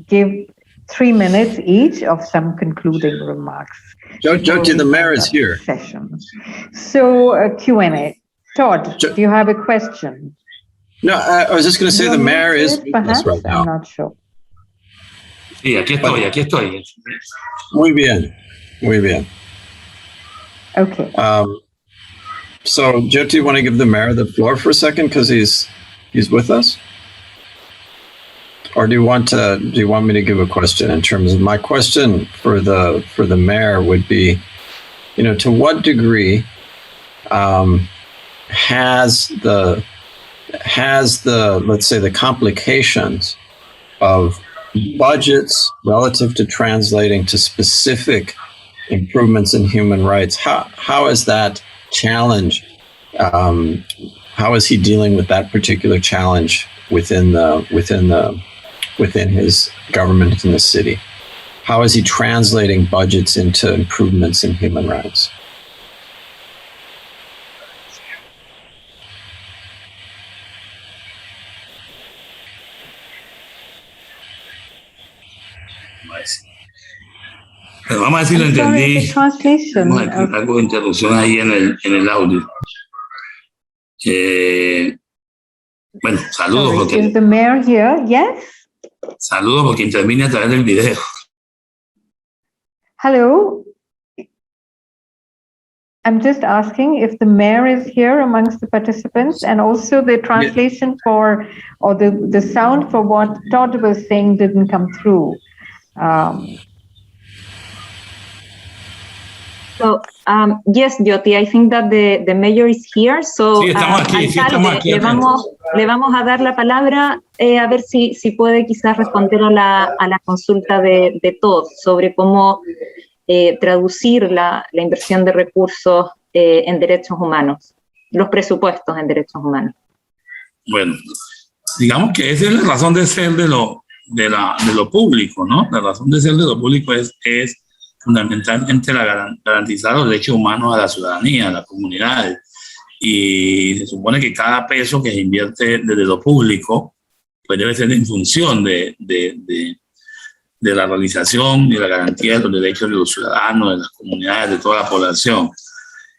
give 3 minutes each of some concluding remarks. Jyoti, the Mayor is here. Session. So Q&A. Todd, do you have a question? No, I was just going to say the Mayor is with us right now. I'm not sure. Sí, aquí estoy. Muy bien. Okay. So, Jyoti, you want to give the Mayor the floor for a second because he's with us? Or do you want me to give a question in terms of my question for the Mayor would be, to what degree has the let's say the complications of budgets relative to translating to specific improvements in human rights, how is that challenge? How is he dealing with that particular challenge within his government in the city? How is he translating budgets into improvements in human rights? Pero vamos a ver si lo entendí. Algo de interrupción ahí en el audio. Bueno, saludos porque. Is the Mayor here? Yes. Saludos porque intervine a través del video. Hello. I'm just asking if the Mayor is here amongst the participants, and also the translation or the sound for what Todd was saying didn't come through. So, yes, Jyoti, I think that the Mayor is here. So, sí, estamos aquí. Le vamos a dar la palabra a ver si puede quizás responder a la consulta de Todd sobre cómo traducir la inversión de recursos en derechos humanos, los presupuestos en derechos humanos. Bueno, digamos que esa es la razón de ser de lo público, ¿no? La razón de ser de lo público es fundamentalmente garantizar los derechos humanos a la ciudadanía, a las comunidades. Y se supone que cada peso que se invierte desde lo público pues debe ser en función de la realización y la garantía de los derechos de los ciudadanos, de las comunidades, de toda la población.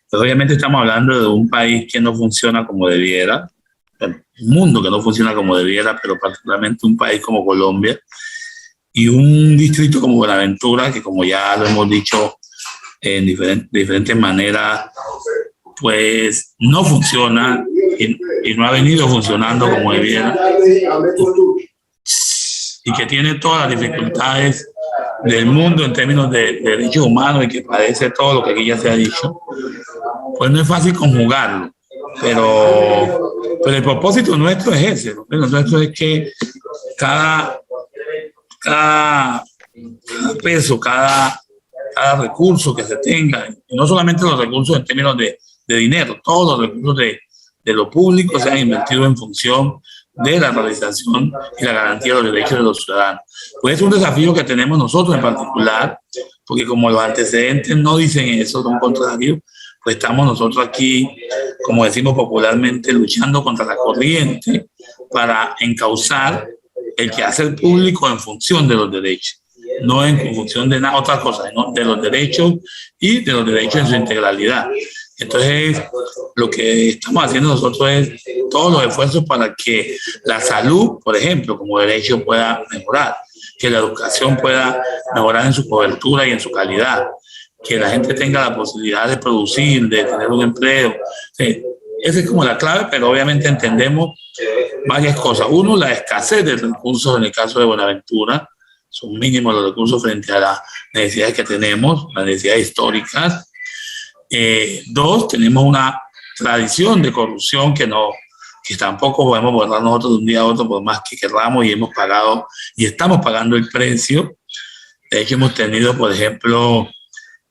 Pero obviamente estamos hablando de un país que no funciona como debiera, un mundo que no funciona como debiera, pero particularmente un país como Colombia, y un distrito como Buenaventura, que como ya lo hemos dicho en diferentes maneras, pues no funciona y no ha venido funcionando como debiera, y que tiene todas las dificultades del mundo en términos de derechos humanos y que padece todo lo que aquí ya se ha dicho, pues no es fácil conjugarlo. Pero el propósito nuestro es ese, ¿no? Nuestro es que cada peso, cada recurso que se tenga, y no solamente los recursos en términos de dinero, todos los recursos de lo público sean invertidos en función de la realización y la garantía de los derechos de los ciudadanos. Pues es un desafío que tenemos nosotros en particular, porque como los antecedentes no dicen eso, son contrarios, pues estamos nosotros aquí, como decimos popularmente, luchando contra la corriente para encauzar el quehacer público en función de los derechos. no en función de nada, otra cosa, ¿no? De los derechos y de los derechos en su integralidad. Entonces, lo que estamos haciendo nosotros es todos los esfuerzos para que la salud, por ejemplo, como derecho pueda mejorar, que la educación pueda mejorar en su cobertura y en su calidad, que la gente tenga la posibilidad de producir, de tener un empleo. Sí, esa es como la clave, pero obviamente entendemos varias cosas. Uno, la escasez de recursos en el caso de Buenaventura. Son mínimos los recursos frente a las necesidades que tenemos, las necesidades históricas. Dos, tenemos una tradición de corrupción que tampoco podemos borrar nosotros de un día a otro por más que queramos, y hemos pagado y estamos pagando el precio. De hecho, hemos tenido, por ejemplo,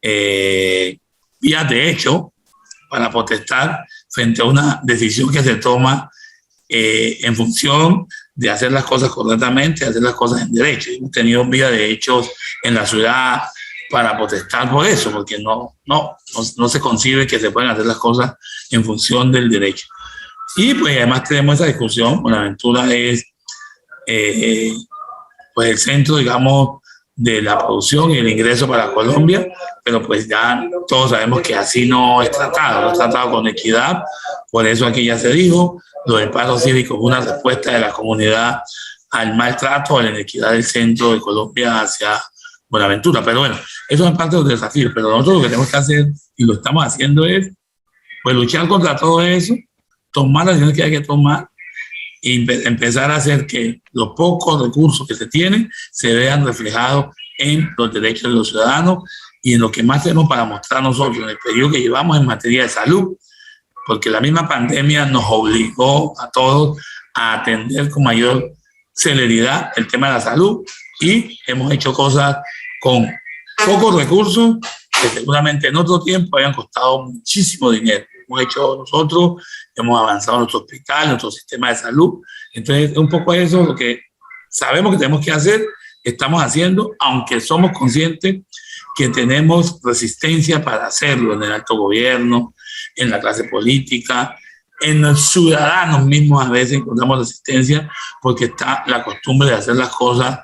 vías de hecho para protestar frente a una decisión que se toma en función de hacer las cosas correctamente, hacer las cosas en derecho. Hemos tenido vías de hechos en la ciudad para protestar por eso, porque no se concibe que se pueden hacer las cosas en función del derecho. Y pues además tenemos esa discusión. Buenaventura es pues el centro, digamos, de la producción y el ingreso para Colombia, pero pues ya todos sabemos que así no es tratado, no es tratado con equidad. Por eso aquí ya se dijo, lo del paro cívico es una respuesta de la comunidad al maltrato, a la inequidad del centro de Colombia hacia Buenaventura. Pero bueno, eso es parte de los desafíos, pero nosotros lo que tenemos que hacer, y lo estamos haciendo, es pues luchar contra todo eso, tomar las decisiones que hay que tomar y empezar a hacer que los pocos recursos que se tienen se vean reflejados en los derechos de los ciudadanos y en lo que más tenemos para mostrar nosotros en el periodo que llevamos en materia de salud, porque la misma pandemia nos obligó a todos a atender con mayor celeridad el tema de la salud, y hemos hecho cosas con pocos recursos que seguramente en otro tiempo habían costado muchísimo dinero. Hemos hecho nosotros, hemos avanzado en nuestro hospital, en nuestro sistema de salud. Entonces, un poco eso lo que sabemos que tenemos que hacer, estamos haciendo, aunque somos conscientes que tenemos resistencia para hacerlo en el alto gobierno, en la clase política, en los ciudadanos mismos. A veces encontramos resistencia porque está la costumbre de hacer las cosas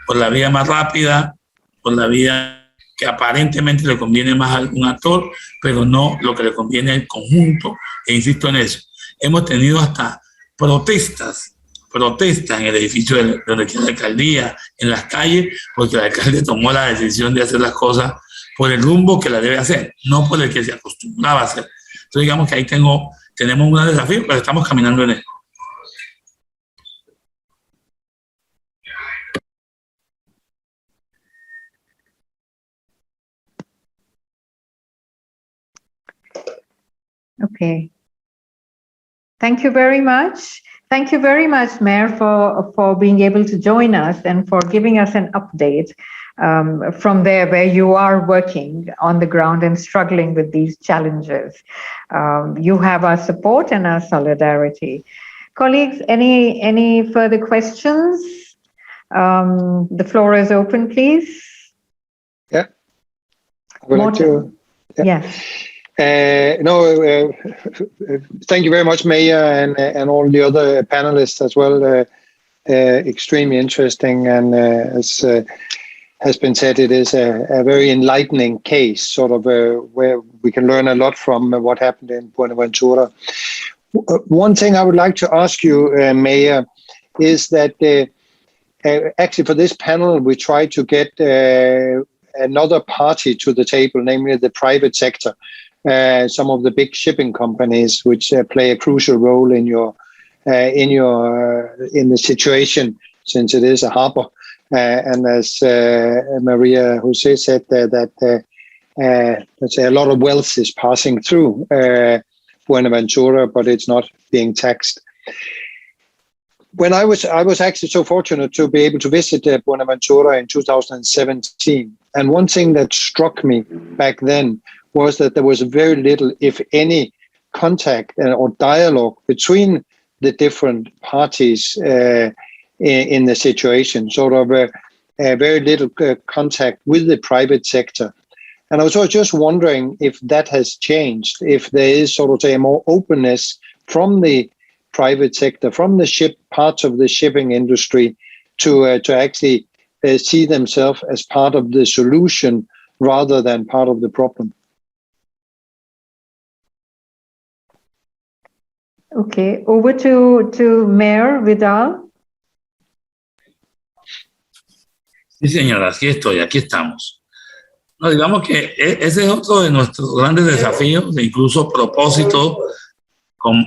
por la vía más rápida, por la vía que aparentemente le conviene más a algún actor, pero no lo que le conviene al conjunto, e insisto en eso. Hemos tenido hasta protestas en el edificio de donde queda la alcaldía, en las calles, porque el alcalde tomó la decisión de hacer las cosas por el rumbo que la debe hacer, no por el que se acostumbraba a hacer. Entonces digamos que ahí tenemos un desafío, pero estamos caminando en él. Okay. Thank you very much. Thank you very much, Mayor, for being able to join us and for giving us an update from there where you are working on the ground and struggling with these challenges. You have our support and our solidarity. Colleagues, any further questions? The floor is open, please. Yeah. I would like to. Yeah. Yes. Thank you very much, Mayor, and all the other panelists as well. Extremely interesting, and as has been said, it is a very enlightening case, sort of where we can learn a lot from what happened in Buenaventura. One thing I would like to ask you, Mayor, is that actually for this panel, we try to get another party to the table, namely the private sector. Some of the big shipping companies, which play a crucial role in the situation, since it is a harbor. And as Maria Jose said, that let's say a lot of wealth is passing through Buenaventura, but it's not being taxed. When I was actually so fortunate to be able to visit Buenaventura in 2017, and one thing that struck me back then was that there was very little, if any, contact or dialogue between the different parties in the situation, sort of very little contact with the private sector. And I was just wondering if that has changed, if there is sort of a more openness from the private sector, from the parts of the shipping industry to actually see themselves as part of the solution rather than part of the problem. Okay, over to Mayor Vidal. Sí, señora, aquí estamos. No, digamos que ese es otro de nuestros grandes desafíos, e incluso propósito con...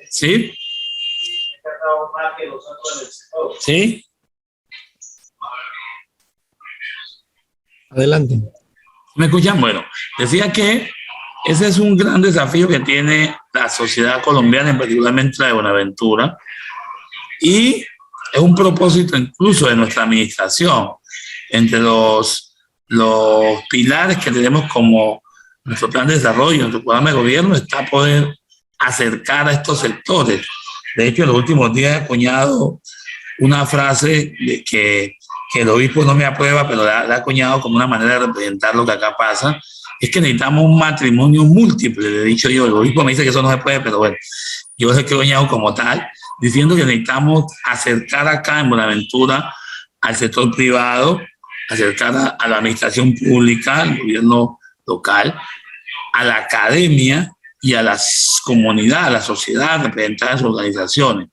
¿Sí? ¿Sí? Adelante. ¿Me escuchan? Bueno, decía que ese es un gran desafío que tiene la sociedad colombiana, particularmente la de Buenaventura, y es un propósito incluso de nuestra administración. Entre los pilares que tenemos como nuestro plan de desarrollo, nuestro programa de gobierno, está poder acercar a estos sectores. De hecho, en los últimos días he acuñado una frase de que el obispo no me aprueba, pero la ha acuñado como una manera de representar lo que acá pasa. Es que necesitamos un matrimonio múltiple, le he dicho yo. El obispo me dice que eso no se puede, pero bueno, yo sé que he acuñado como tal, diciendo que necesitamos acercar acá en Buenaventura al sector privado, acercar a la administración pública, al gobierno local, a la academia y a las comunidades, a la sociedad representada en sus organizaciones.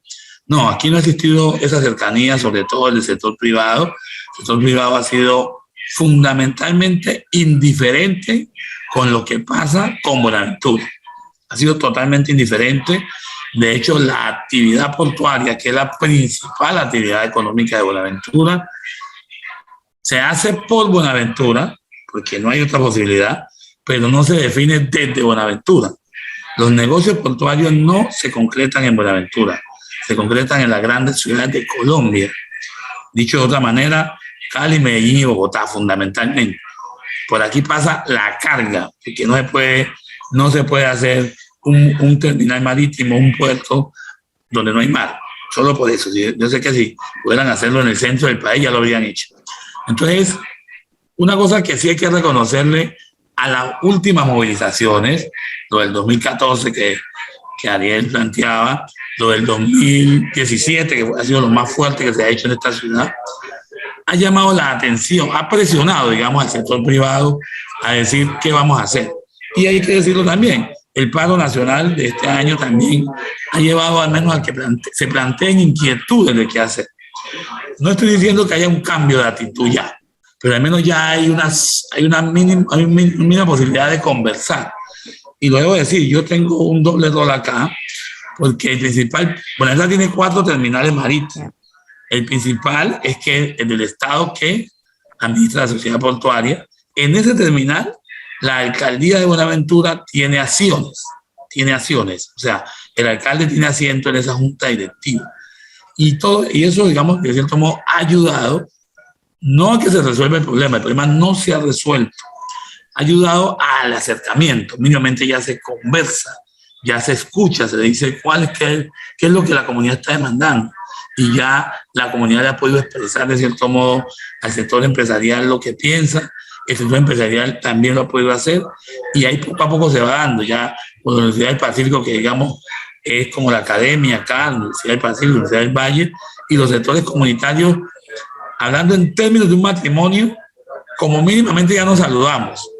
No, aquí no ha existido esa cercanía, sobre todo el sector privado. El sector privado ha sido fundamentalmente indiferente con lo que pasa con Buenaventura. Ha sido totalmente indiferente. De hecho, la actividad portuaria, que es la principal actividad económica de Buenaventura, se hace por Buenaventura, porque no hay otra posibilidad, pero no se define desde Buenaventura. Los negocios portuarios no se concretan en Buenaventura, se concretan en las grandes ciudades de Colombia. Dicho de otra manera, Cali, Medellín y Bogotá, fundamentalmente. Por aquí pasa la carga, que no se puede hacer un terminal marítimo, un puerto donde no hay mar. Solo por eso. Yo sé que si pudieran hacerlo en el centro del país ya lo habrían hecho. Entonces, una cosa que sí hay que reconocerle a las últimas movilizaciones, lo del 2014 que Ariel planteaba, lo del 2017, que ha sido lo más fuerte que se ha hecho en esta ciudad, ha llamado la atención, ha presionado, digamos, al sector privado a decir qué vamos a hacer. Y hay que decirlo también, el paro nacional de este año también ha llevado al menos a que se planteen inquietudes de qué hacer. No estoy diciendo que haya un cambio de actitud ya, pero al menos ya hay una mínima posibilidad de conversar. Y lo debo decir, yo tengo un doble rol acá, porque el principal, Buenaventura tiene 4 terminales marítimos. El principal es que el del Estado que administra la sociedad portuaria. En ese terminal, la alcaldía de Buenaventura tiene acciones. O sea, el alcalde tiene asiento en esa junta directiva. Y eso, digamos, de cierto modo, ha ayudado, no a que se resuelva el problema no se ha resuelto. Ha ayudado al acercamiento, mínimamente ya se conversa, ya se escucha, se le dice qué es lo que la comunidad está demandando. Y ya la comunidad le ha podido expresar de cierto modo al sector empresarial lo que piensa, el sector empresarial también lo ha podido hacer, y ahí poco a poco se va dando. Ya con la Universidad del Pacífico, que digamos es como la academia acá, la Universidad del Pacífico, la Universidad del Valle, y los sectores comunitarios, hablando en términos de un matrimonio, como mínimamente ya nos saludamos,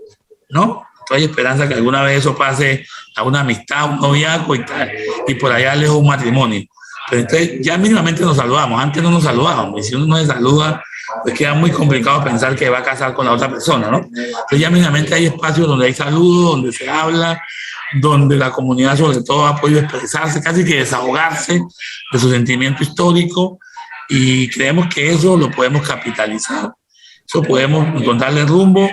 ¿no? Entonces hay esperanza que alguna vez eso pase a una amistad, un noviazgo y tal, y por allá lejos un matrimonio. Pero entonces ya mínimamente nos saludamos, antes no nos saludábamos, y si uno no se saluda, pues queda muy complicado pensar que va a casar con la otra persona, ¿no? Entonces ya mínimamente hay espacios donde hay saludos, donde se habla, donde la comunidad sobre todo ha podido expresarse, casi que desahogarse de su sentimiento histórico, y creemos que eso lo podemos capitalizar, eso podemos encontrarle rumbo.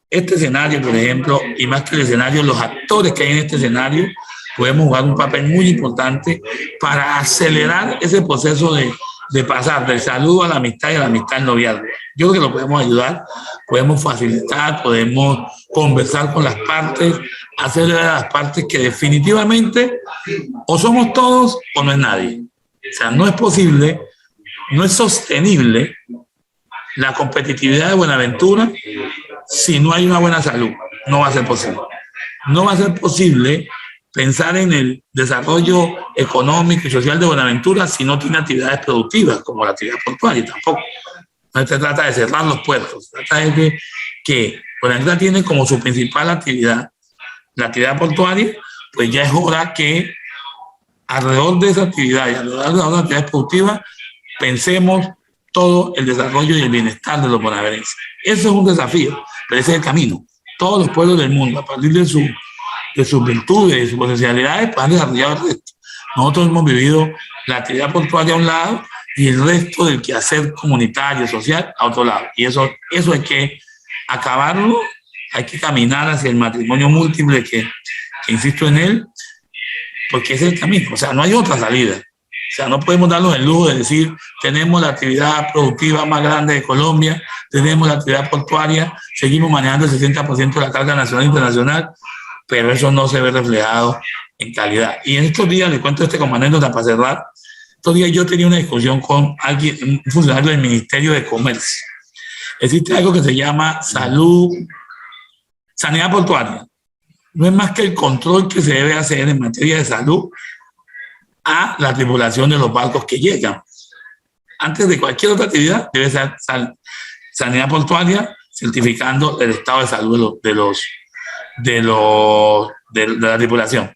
Este escenario, por ejemplo, y más que el escenario, los actores que hay en este escenario, podemos jugar un papel muy importante para acelerar ese proceso de pasar del saludo a la amistad y a la amistad al noviazgo. Yo creo que lo podemos ayudar, podemos facilitar, podemos conversar con las partes, hacerle a las partes que definitivamente o somos todos o no es nadie. O sea, no es posible, no es sostenible la competitividad de Buenaventura si no hay una buena salud. No va a ser posible. No va a ser posible pensar en el desarrollo económico y social de Buenaventura si no tiene actividades productivas, como la actividad portuaria tampoco. No se trata de cerrar los puertos, se trata de que Buenaventura tiene como su principal actividad la actividad portuaria, pues ya es hora que alrededor de esa actividad y alrededor de las actividades productivas pensemos todo el desarrollo y el bienestar de los bonaerenses. Eso es un desafío, pero ese es el camino. Todos los pueblos del mundo, a partir de sus virtudes, de sus potencialidades, pues han desarrollado el resto. Nosotros hemos vivido la actividad portuaria a un lado y el resto del quehacer comunitario, social, a otro lado. Y eso hay que acabarlo, hay que caminar hacia el matrimonio múltiple que insisto en él, porque ese es el camino. O sea, no hay otra salida. O sea, no podemos darnos el lujo de decir, tenemos la actividad productiva más grande de Colombia, tenemos la actividad portuaria, seguimos manejando el 60% de la carga nacional e internacional, pero eso no se ve reflejado en calidad. Y en estos días, les cuento como anécdota para cerrar, estos días yo tenía una discusión con alguien, un funcionario del Ministerio de Comercio. Existe algo que se llama sanidad portuaria. No es más que el control que se debe hacer en materia de salud a la tripulación de los barcos que llegan. Antes de cualquier otra actividad, debe ser sanidad portuaria, certificando el estado de salud de la tripulación.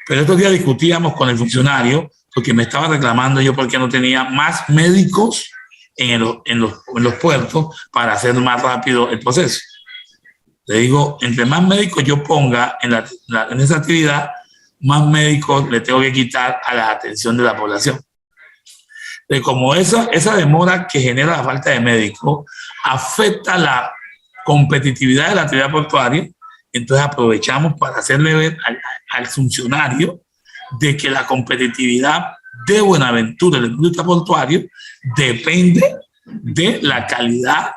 Pero estos días discutíamos con el funcionario porque me estaba reclamando yo porque no tenía más médicos en los puertos para hacer más rápido el proceso. Le digo, entre más médicos yo ponga en esa actividad, más médicos le tengo que quitar a la atención de la población. De como esa demora que genera la falta de médicos afecta la competitividad de la actividad portuaria, entonces aprovechamos para hacerle ver al funcionario de que la competitividad de Buenaventura, del industria portuario, depende de la calidad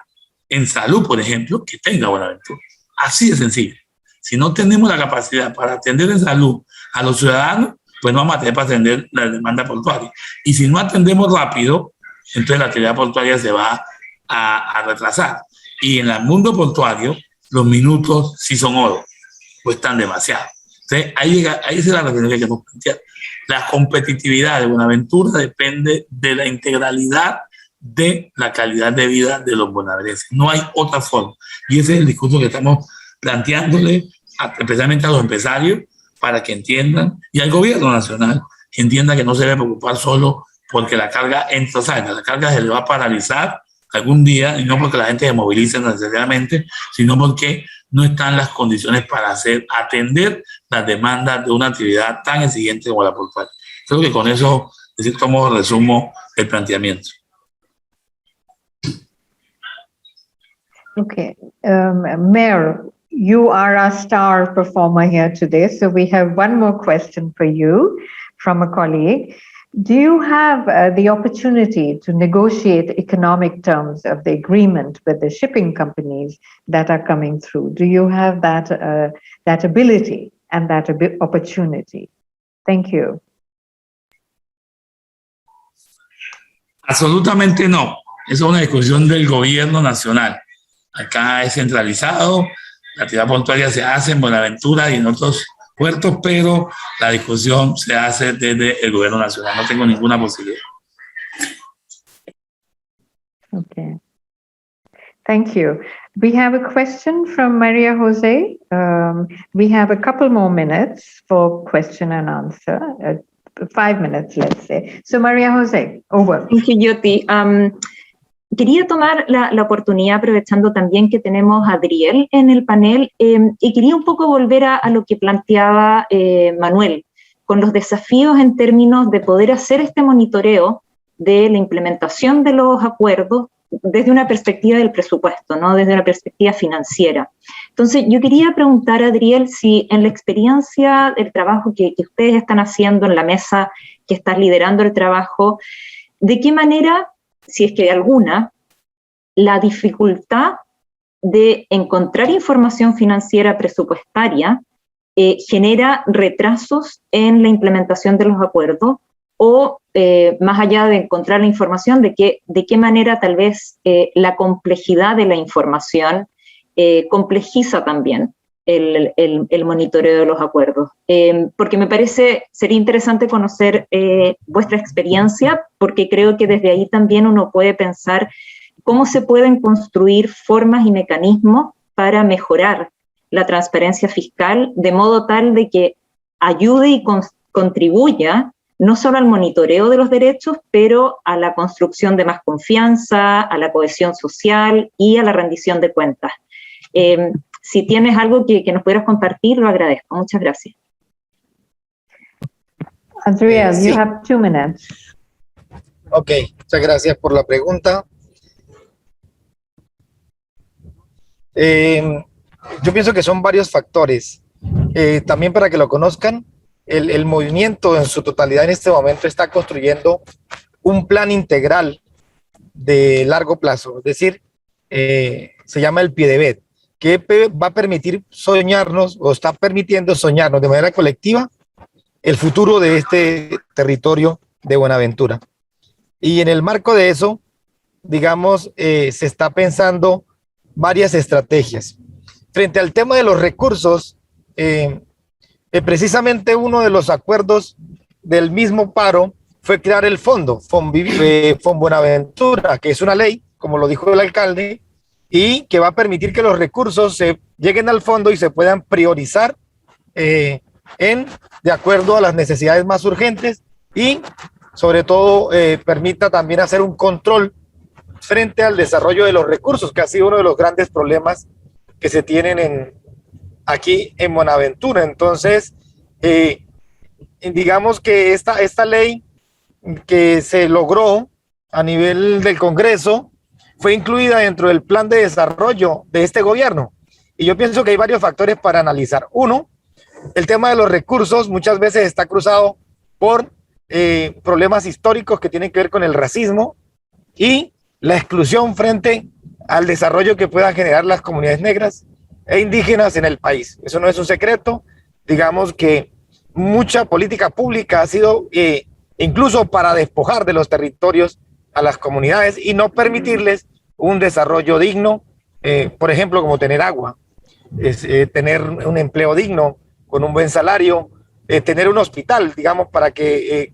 en salud, por ejemplo, que tenga Buenaventura. Así de sencillo. Si no tenemos la capacidad para atender en salud a los ciudadanos, pues no vamos a tener para atender la demanda portuaria. Y si no atendemos rápido, entonces la actividad portuaria se va a retrasar. Y en el mundo portuario, los minutos sí son oro, cuestan demasiado. Entonces, ahí es la referencia que queremos plantear. La competitividad de Buenaventura depende de la integralidad de la calidad de vida de los bonaerenses. No hay otra forma. Y ese es el discurso que estamos planteándole especialmente a los empresarios para que entiendan, y al gobierno nacional, que entienda que no se debe preocupar solo porque la carga entra, salga. La carga se le va a paralizar algún día, y no porque la gente se movilice necesariamente, sino porque no están las condiciones para atender las demandas de una actividad tan exigente como la portuaria. Creo que con eso, de cierto modo, resumo el planteamiento. Okay. Mayor, you are our star performer here today, so we have one more question for you from a colleague. Do you have the opportunity to negotiate economic terms of the agreement with the shipping companies that are coming through? Do you have that ability and that opportunity? Thank you. Absolutamente no. Esa es una discusión del gobierno nacional. Acá es centralizado, la actividad portuaria se hace en Buenaventura y en otros puertos, pero la discusión se hace desde el gobierno nacional. No tengo ninguna posibilidad. Okay. Thank you. We have a question from Maria Jose. We have a couple more minutes for question and answer. 5 minutes, let's say. So Maria Jose, over. Thank you, Jyoti. Quería tomar la oportunidad, aprovechando también que tenemos a Adriel en el panel, y quería un poco volver a lo que planteaba Manuel, con los desafíos en términos de poder hacer este monitoreo de la implementación de los acuerdos desde una perspectiva del presupuesto, ¿no? Desde una perspectiva financiera. Entonces, yo quería preguntar a Adriel si en la experiencia del trabajo que ustedes están haciendo en la mesa, que estás liderando el trabajo, ¿de qué manera, si es que hay alguna, la dificultad de encontrar información financiera presupuestaria genera retrasos en la implementación de los acuerdos, o más allá de encontrar la información, de qué manera tal vez la complejidad de la información complejiza también el monitoreo de los acuerdos. Porque me parece, sería interesante conocer vuestra experiencia, porque creo que desde ahí también uno puede pensar cómo se pueden construir formas y mecanismos para mejorar la transparencia fiscal de modo tal de que ayude y contribuya no solo al monitoreo de los derechos, pero a la construcción de más confianza, a la cohesión social y a la rendición de cuentas. Si tienes algo que nos pudieras compartir, lo agradezco. Muchas gracias. Adriel, Sí. you have 2 minutes. Ok, muchas gracias por la pregunta. Yo pienso que son varios factores. También para que lo conozcan, el movimiento en su totalidad en este momento está construyendo un plan integral de largo plazo, es decir, se llama el PIDEBET, que va a permitir soñarnos, o está permitiendo soñarnos de manera colectiva el futuro de este territorio de Buenaventura. Y en el marco de eso, digamos, se está pensando varias estrategias. Frente al tema de los recursos, precisamente uno de los acuerdos del mismo paro fue crear el fondo, Buenaventura, que es una ley, como lo dijo el alcalde, y que va a permitir que los recursos se lleguen al fondo y se puedan priorizar de acuerdo a las necesidades más urgentes y sobre todo permita también hacer un control frente al desarrollo de los recursos, que ha sido uno de los grandes problemas que se tienen aquí en Buenaventura. Entonces, digamos que esta ley que se logró a nivel del Congreso fue incluida dentro del plan de desarrollo de este gobierno. Y yo pienso que hay varios factores para analizar. Uno, el tema de los recursos muchas veces está cruzado por problemas históricos que tienen que ver con el racismo y la exclusión frente al desarrollo que puedan generar las comunidades negras e indígenas en el país. Eso no es un secreto. Digamos que mucha política pública ha sido incluso para despojar de los territorios a las comunidades y no permitirles un desarrollo digno, por ejemplo, como tener agua, tener un empleo digno, con un buen salario, tener un hospital, digamos, para que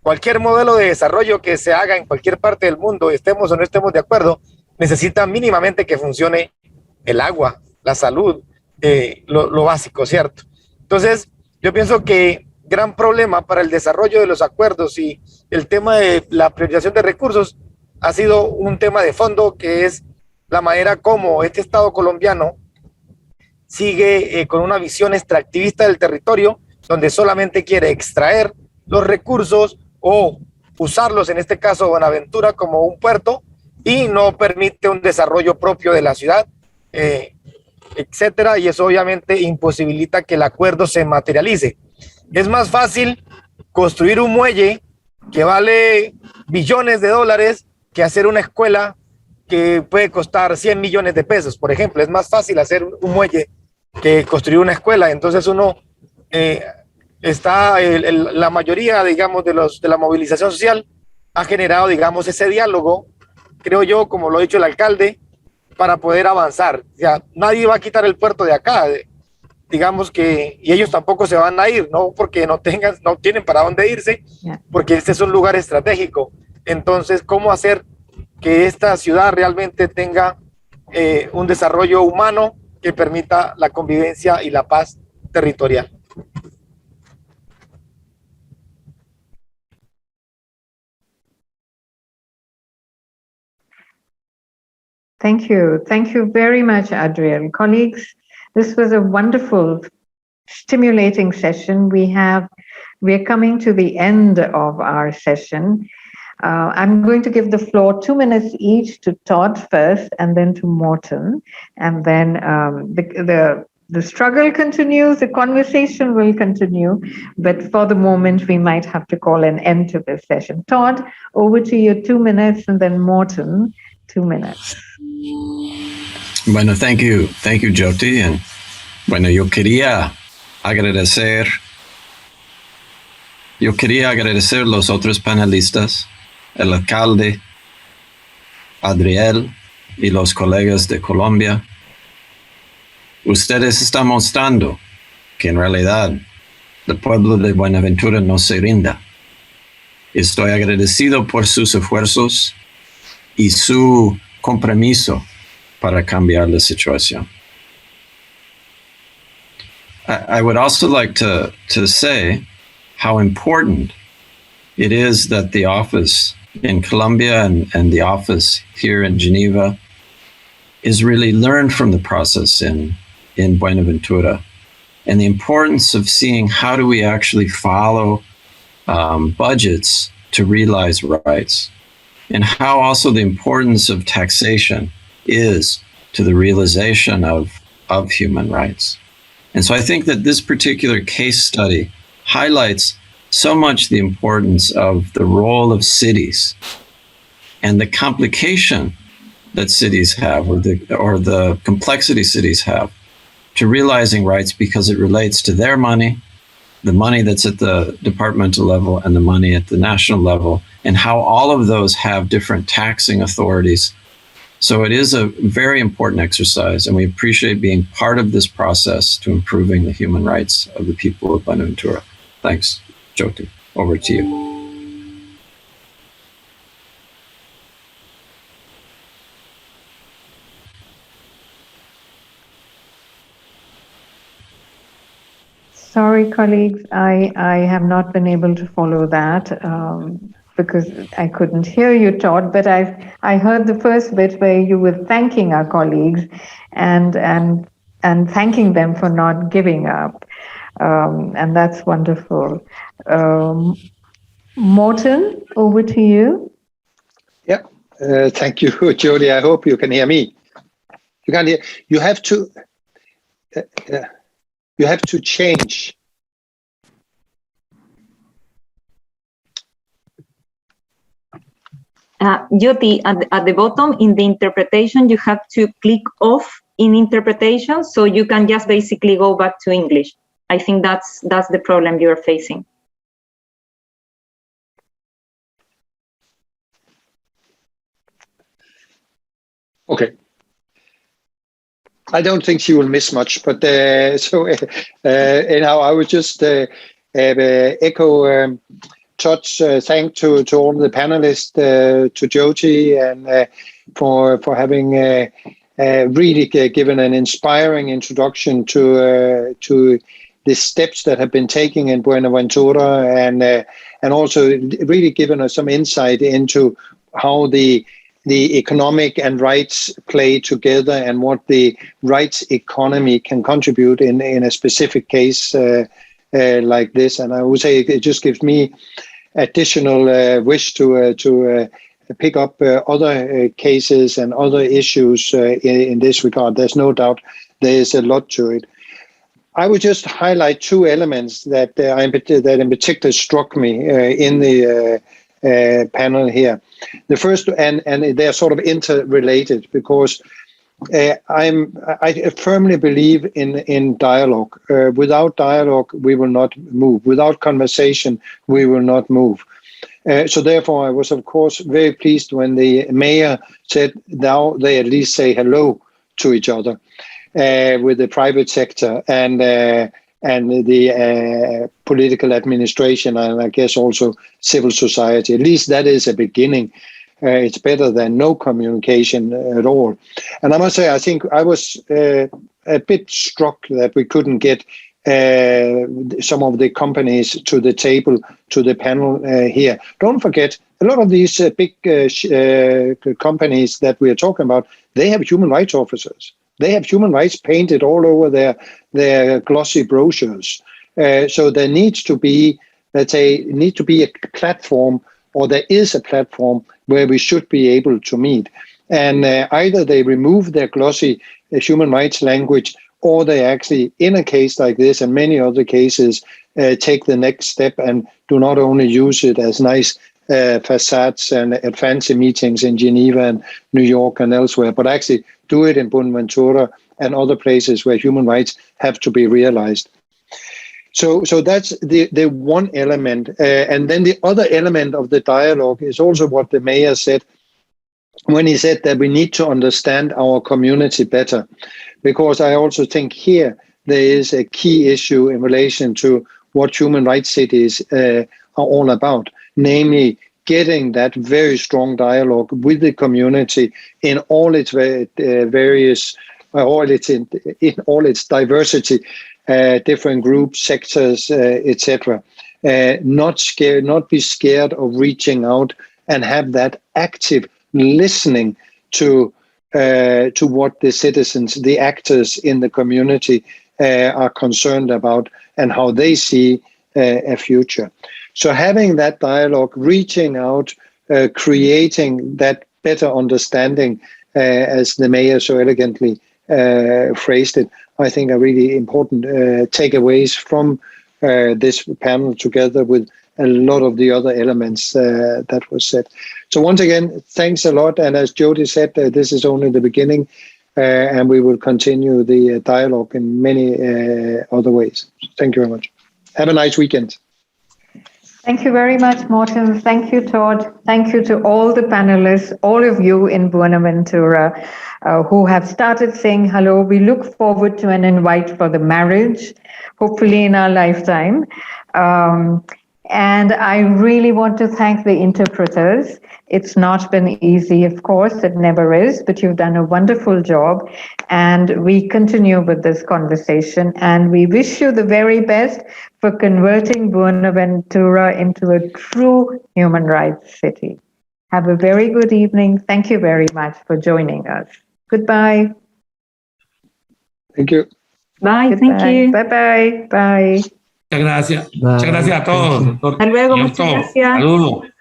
cualquier modelo de desarrollo que se haga en cualquier parte del mundo, estemos o no estemos de acuerdo, necesita mínimamente que funcione el agua, la salud, lo básico, ¿cierto? Entonces, yo pienso que gran problema para el desarrollo de los acuerdos y el tema de la priorización de recursos ha sido un tema de fondo, que es la manera como este Estado colombiano sigue con una visión extractivista del territorio, donde solamente quiere extraer los recursos o usarlos, en este caso Buenaventura, como un puerto, y no permite un desarrollo propio de la ciudad, etcétera, y eso obviamente imposibilita que el acuerdo se materialice. Es más fácil construir un muelle que vale billones de dólares que hacer una escuela que puede costar 100 millones de pesos, por ejemplo. Es más fácil hacer un muelle que construir una escuela. Entonces uno la mayoría, digamos, de la movilización social ha generado, digamos, ese diálogo, creo yo, como lo ha dicho el alcalde, para poder avanzar. O sea, nadie va a quitar el puerto de acá, digamos que, y ellos tampoco se van a ir, no porque no tienen para dónde irse, porque este es un lugar estratégico. Entonces, ¿cómo hacer que esta ciudad realmente tenga un desarrollo humano que permita la convivencia y la paz territorial? Thank you. Thank you very much, Adriel. Colleagues, this was a wonderful, stimulating session. We're coming to the end of our session. I'm going to give the floor 2 minutes each to Todd first, and then to Morten. And then the struggle continues, the conversation will continue, but for the moment, we might have to call an end to this session. Todd, over to you, 2 minutes, and then Morten, 2 minutes. Bueno, thank you, Jyoti. And bueno, yo quería agradecer a los otros panelistas, el alcalde, Adriel y los colegas de Colombia. Ustedes están mostrando que en realidad el pueblo de Buenaventura no se rinda. Estoy agradecido por sus esfuerzos y su compromiso para cambiar la situación. I would also like to say how important it is that the office in Colombia and the office here in Geneva is really learned from the process in Buenaventura, and the importance of seeing how do we actually follow budgets to realize rights, and how also the importance of taxation is to the realization of human rights. And so I think that this particular case study highlights so much the importance of the role of cities and the complication that cities have, or the complexity cities have to realizing rights, because it relates to their money, the money that's at the departmental level and the money at the national level, and how all of those have different taxing authorities. So it is a very important exercise, and we appreciate being part of this process to improving the human rights of the people of Buenaventura. Thanks, Jyoti. Over to you. Sorry, colleagues, I have not been able to follow that because I couldn't hear you, Todd, but I heard the first bit where you were thanking our colleagues and thanking them for not giving up. And that's wonderful. Morten, over to you. Yeah, thank you, Jody. I hope you can hear me. You can hear. You have to change. Jyoti, at the bottom in the interpretation, you have to click off in interpretation, so you can just basically go back to English. I think that's the problem you're facing. Okay. I don't think she will miss much, but anyhow, I would just echo Todd's thank to all the panelists, to Jyoti, and for having really given an inspiring introduction to the steps that have been taken in Buenaventura, and also really given us some insight into how the economic and rights play together, and what the rights economy can contribute in a specific case like this. And I would say it just gives me additional wish to pick up other cases and other issues in this regard. There's no doubt there is a lot to it. I would just highlight two elements that in particular struck me in the panel here. The first, and they're sort of interrelated, because I firmly believe in dialogue. Without dialogue, we will not move. Without conversation, we will not move. So therefore, I was, of course, very pleased when the mayor said now they at least say hello to each other with the private sector and the political administration, and I guess also civil society. At least that is a beginning. It's better than no communication at all. And I must say, I think I was a bit struck that we couldn't get some of the companies to the table, to the panel here. Don't forget, a lot of these big companies that we are talking about, they have human rights officers. They have human rights painted all over their glossy brochures. So there needs to be, let's say, a platform, or there is a platform where we should be able to meet. And either they remove their glossy human rights language, or they actually, in a case like this and many other cases, take the next step and do not only use it as nice facades and at fancy meetings in Geneva and New York and elsewhere, but actually do it in Buenaventura and other places where human rights have to be realized. So that's the one element. And then the other element of the dialogue is also what the mayor said, when he said that we need to understand our community better, because I also think here there is a key issue in relation to what human rights cities are all about, namely getting that very strong dialogue with the community in all its various, in all its diversity, different groups, sectors, etc. Not be scared of reaching out and have that active listening to what the citizens, the actors in the community are concerned about and how they see a future. So having that dialogue, reaching out, creating that better understanding, as the mayor so elegantly phrased it, I think are really important takeaways from this panel, together with a lot of the other elements that was said. So once again, thanks a lot. And as Jody said, this is only the beginning, and we will continue the dialogue in many other ways. Thank you very much. Have a nice weekend. Thank you very much, Morten. Thank you, Todd. Thank you to all the panelists, all of you in Buenaventura who have started saying hello. We look forward to an invite for the marriage, hopefully in our lifetime. And I really want to thank the interpreters. It's not been easy, of course, it never is, but you've done a wonderful job. And we continue with this conversation, and we wish you the very best for converting Buenaventura into a true human rights city. Have a very good evening. Thank you very much for joining us. Goodbye. Thank you. Bye, Goodbye. thank you. Bye-bye. Bye. Muchas gracias. Bye. Muchas gracias a todos, doctor. Hasta luego, Y a muchas todos. gracias. Saludos.